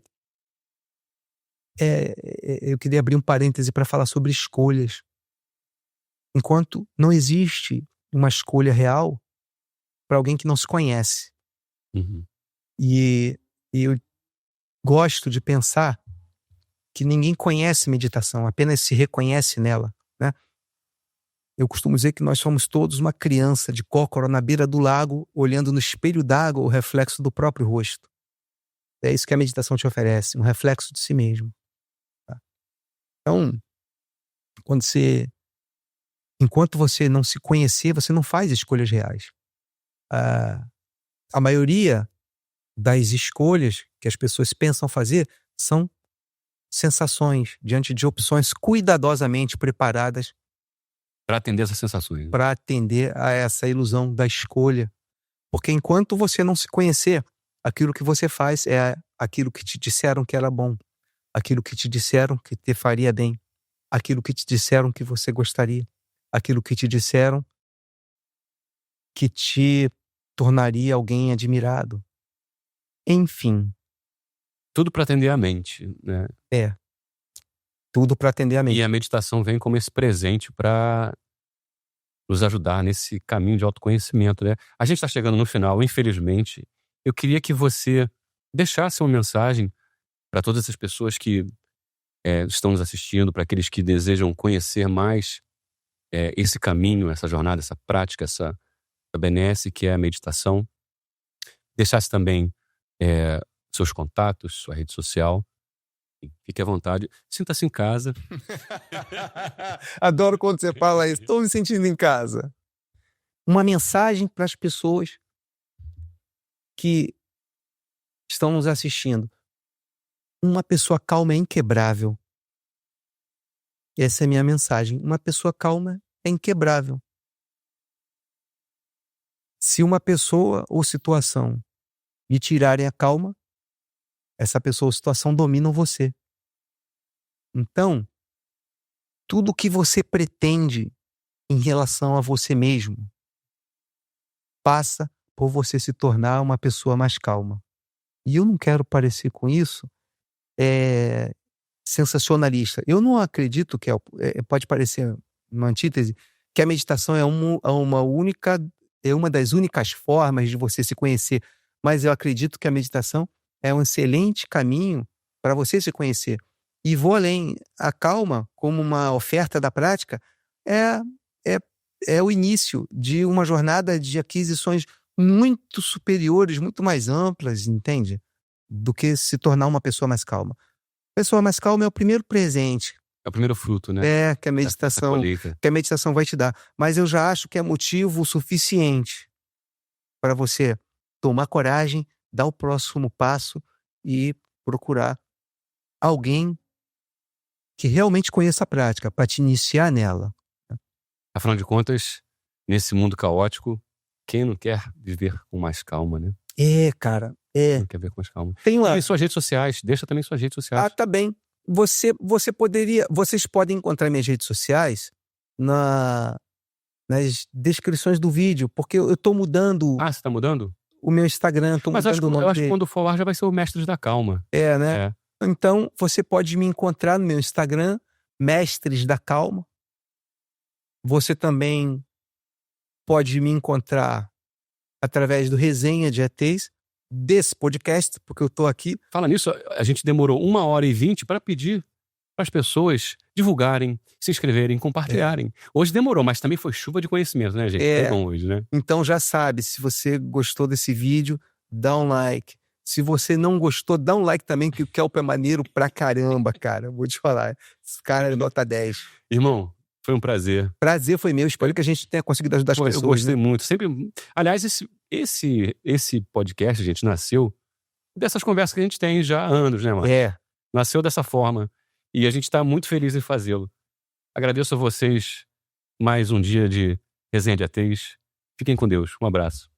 eu queria abrir um parêntese para falar sobre escolhas. Enquanto não existe uma escolha real para alguém que não se conhece. Uhum. E eu gosto de pensar que ninguém conhece meditação, apenas se reconhece nela, né? Eu costumo dizer que nós somos todos uma criança de cócora na beira do lago, olhando no espelho d'água o reflexo do próprio rosto. É isso que a meditação te oferece, um reflexo de si mesmo. Tá? Então, enquanto você não se conhecer, você não faz escolhas reais. A maioria das escolhas que as pessoas pensam fazer são sensações diante de opções cuidadosamente preparadas Para atender essas sensações. para atender a essa ilusão da escolha. Porque enquanto você não se conhecer, aquilo que você faz é aquilo que te disseram que era bom, aquilo que te disseram que te faria bem, aquilo que te disseram que você gostaria, aquilo que te disseram que te tornaria alguém admirado. Enfim, Tudo para atender a mente, né? tudo para atender a mente. E a meditação vem como esse presente para nos ajudar nesse caminho de autoconhecimento, né? A gente está chegando no final, infelizmente. Eu queria que você deixasse uma mensagem para todas essas pessoas que estão nos assistindo, para aqueles que desejam conhecer mais esse caminho, essa jornada, essa prática, essa benesse que é a meditação. Deixasse também seus contatos, sua rede social. Fique à vontade. Sinta-se em casa. Adoro quando você fala isso. Estou me sentindo em casa. Uma mensagem para as pessoas que estão nos assistindo. Uma pessoa calma é inquebrável. Essa é a minha mensagem. Uma pessoa calma é inquebrável. Se uma pessoa ou situação lhe tirarem a calma, essa pessoa ou situação dominam você. Então, tudo que você pretende em relação a você mesmo passa por você se tornar uma pessoa mais calma. E eu não quero parecer com isso sensacionalista. Eu não acredito que pode parecer uma antítese, que a meditação é uma das únicas formas de você se conhecer. Mas eu acredito que a meditação é um excelente caminho para você se conhecer. E vou além. A calma, como uma oferta da prática, é o início de uma jornada de aquisições muito superiores, muito mais amplas, entende? Do que se tornar uma pessoa mais calma. A pessoa mais calma é o primeiro presente. É o primeiro fruto, né? Que a meditação vai te dar. Mas eu já acho que é motivo suficiente para você tomar coragem, dar o próximo passo e procurar alguém que realmente conheça a prática, para te iniciar nela. Afinal de contas, nesse mundo caótico, quem não quer viver com mais calma, né? Cara. Não quer ver com mais calma. Tem lá. E suas redes sociais, deixa também suas redes sociais. Tá bem. Vocês podem encontrar minhas redes sociais nas descrições do vídeo, porque eu tô mudando. Você tá mudando? O meu Instagram, Mas mudando o nome eu acho que dele. quando for ao ar já vai ser o Mestres da Calma. Né? Então, você pode me encontrar no meu Instagram, Mestres da Calma. Você também pode me encontrar através do Resenha de ETs, desse podcast, porque eu tô aqui. Fala nisso, a gente demorou 1h20 para pedir para as pessoas divulgarem, se inscreverem, compartilharem. Hoje demorou, mas também foi chuva de conhecimento, né, gente? Foi bom hoje, né? Então já sabe, se você gostou desse vídeo, dá um like. Se você não gostou, dá um like também, que o Kelp é maneiro pra caramba, cara. Vou te falar. Esse cara é nota 10. Irmão, foi um prazer. Prazer foi meu. Espero que a gente tenha conseguido ajudar as pessoas. Eu gostei muito. Sempre. Aliás, esse podcast, gente, nasceu dessas conversas que a gente tem já há anos, né, mano? Nasceu dessa forma. E a gente tá muito feliz em fazê-lo. Agradeço a vocês mais um dia de Resenha de Ateis. Fiquem com Deus. Um abraço.